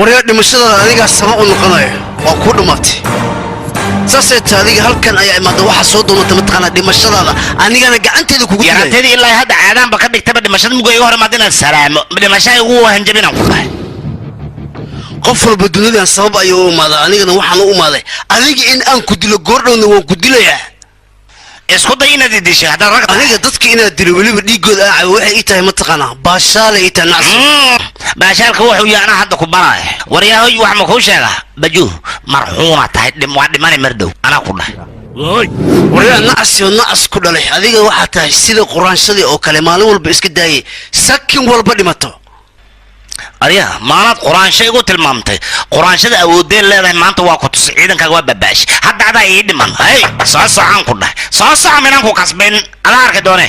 waryaa dhimashadaada adigaa sama u noqonaya waa kuu dhammaatay saasay tahay adiga halkan ayaa imaada waxaa soo doonata mataqaanaa dhimashadaada anigana gacanteeda kugu yaraanteedii ilaa hadda caadaanba ka dhigtaba dhimashada muga iga hor imaad inaad salaamo dhimashaa igu hanjabinaan ku dhahay qof walba dunidan sabab ayuu u imaadaa anigana waxaan u imaaday adiga in aan ku dilo goordhowna waan ku dilayaa isku day inaad idishay haddaad rag aniga dadka inaad dilo weliba dhiigooda aa waxay ii tahay mataqaanaa baashaalay ii tahay nacsi baashaalka wuxuu yaana hadda ku banaya waryaahoy wax ma kuu sheegaa bajuu marxuuma tahay waa dhimani mardow anaa ku dhahay waryaa nacsi oo nacas ku dhalay adiga waxaa tahay sida quraanshadii oo kale maalin walba iska daayay sakin walba dhimato aryaa maalaad quraansho igu tilmaamtay quraanshada awoodeen leedahay maanta waa ku tusay ciidankaaga waa babaashi hadda adaa ii dhiman hay soo socaan ku dhahay soo soco minaan ku kasbayn adaa arki doone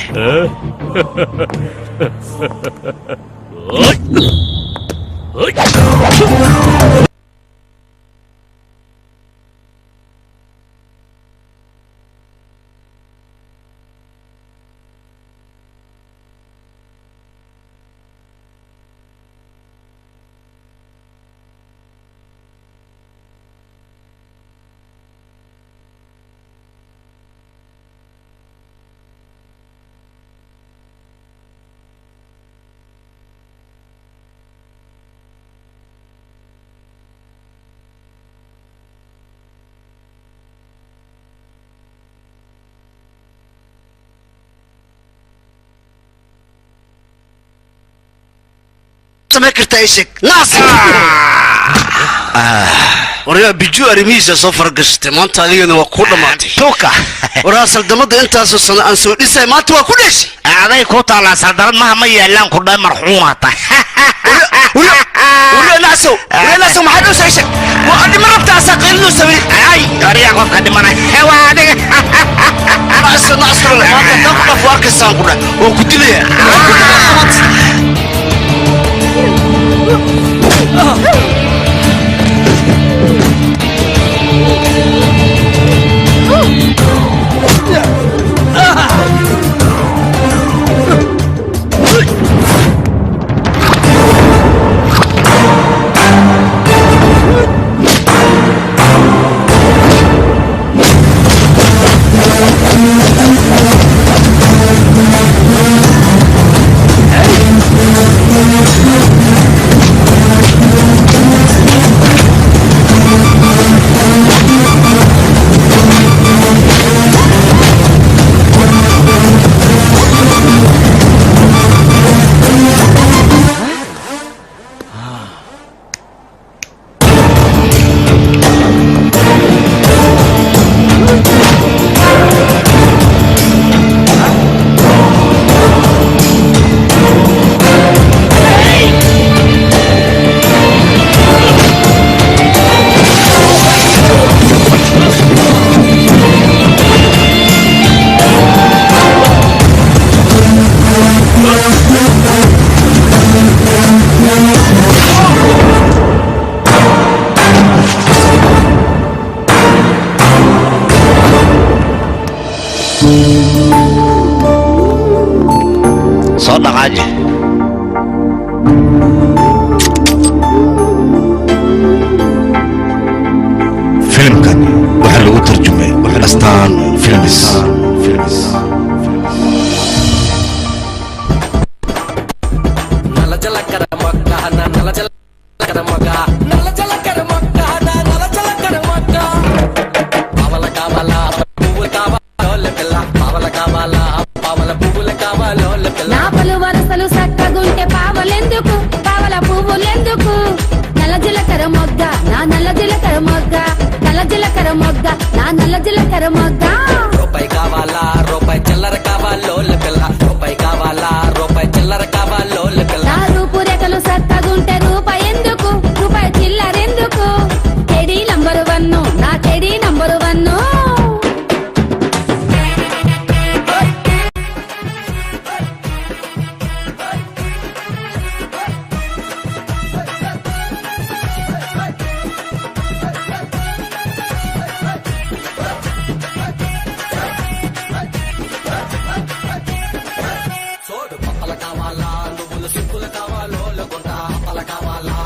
سمع كرتا إيشك ناس وريا بيجو أرميزة صفر قشتي ما أنت علينا وكل ماتي توكا وراسل دمد أنت أساسا أنسو لسه ما توا كل شيء هذا كوتا على صدر ما هم يلان كل مرحومة ولا ناسو ما حد يسويشك وأنا ما ربط أساقيل نسوي أي وريا قف قد منا هوادك ناس ولا ما تنقف فوق السان كله وكنت ليه صدق عاجي فيلم كان وحلو ترجمه وحلستان فيلمس నాపలు వరసలు సక్కగుంటే పావలెందుకు పావల పువ్వులెందుకు నల్ల జీలకర్ర మొగ్గ నా నల్ల జీలకర్ర మొగ్గ నల్ల జీలకర్ర మొగ్గ నా నల్ల జీలకర్ర మొగ్గ రూపాయి కావాలా రూపాయి చిల్లర కావాలో పిల్ల రూపాయి కావాలా రూపాయి చిల్లర కావాలో పిల్ల నా రూపురేఖలు సక్కగుంటే రూపాయి ఎందుకు రూపాయి చిల్లరెందుకు టెడీ నంబరు 1 నా టెడీ నంబరు 1 కావాలా నువ్వులు సింపులు కావాలో కొంట అప్పల కావాలా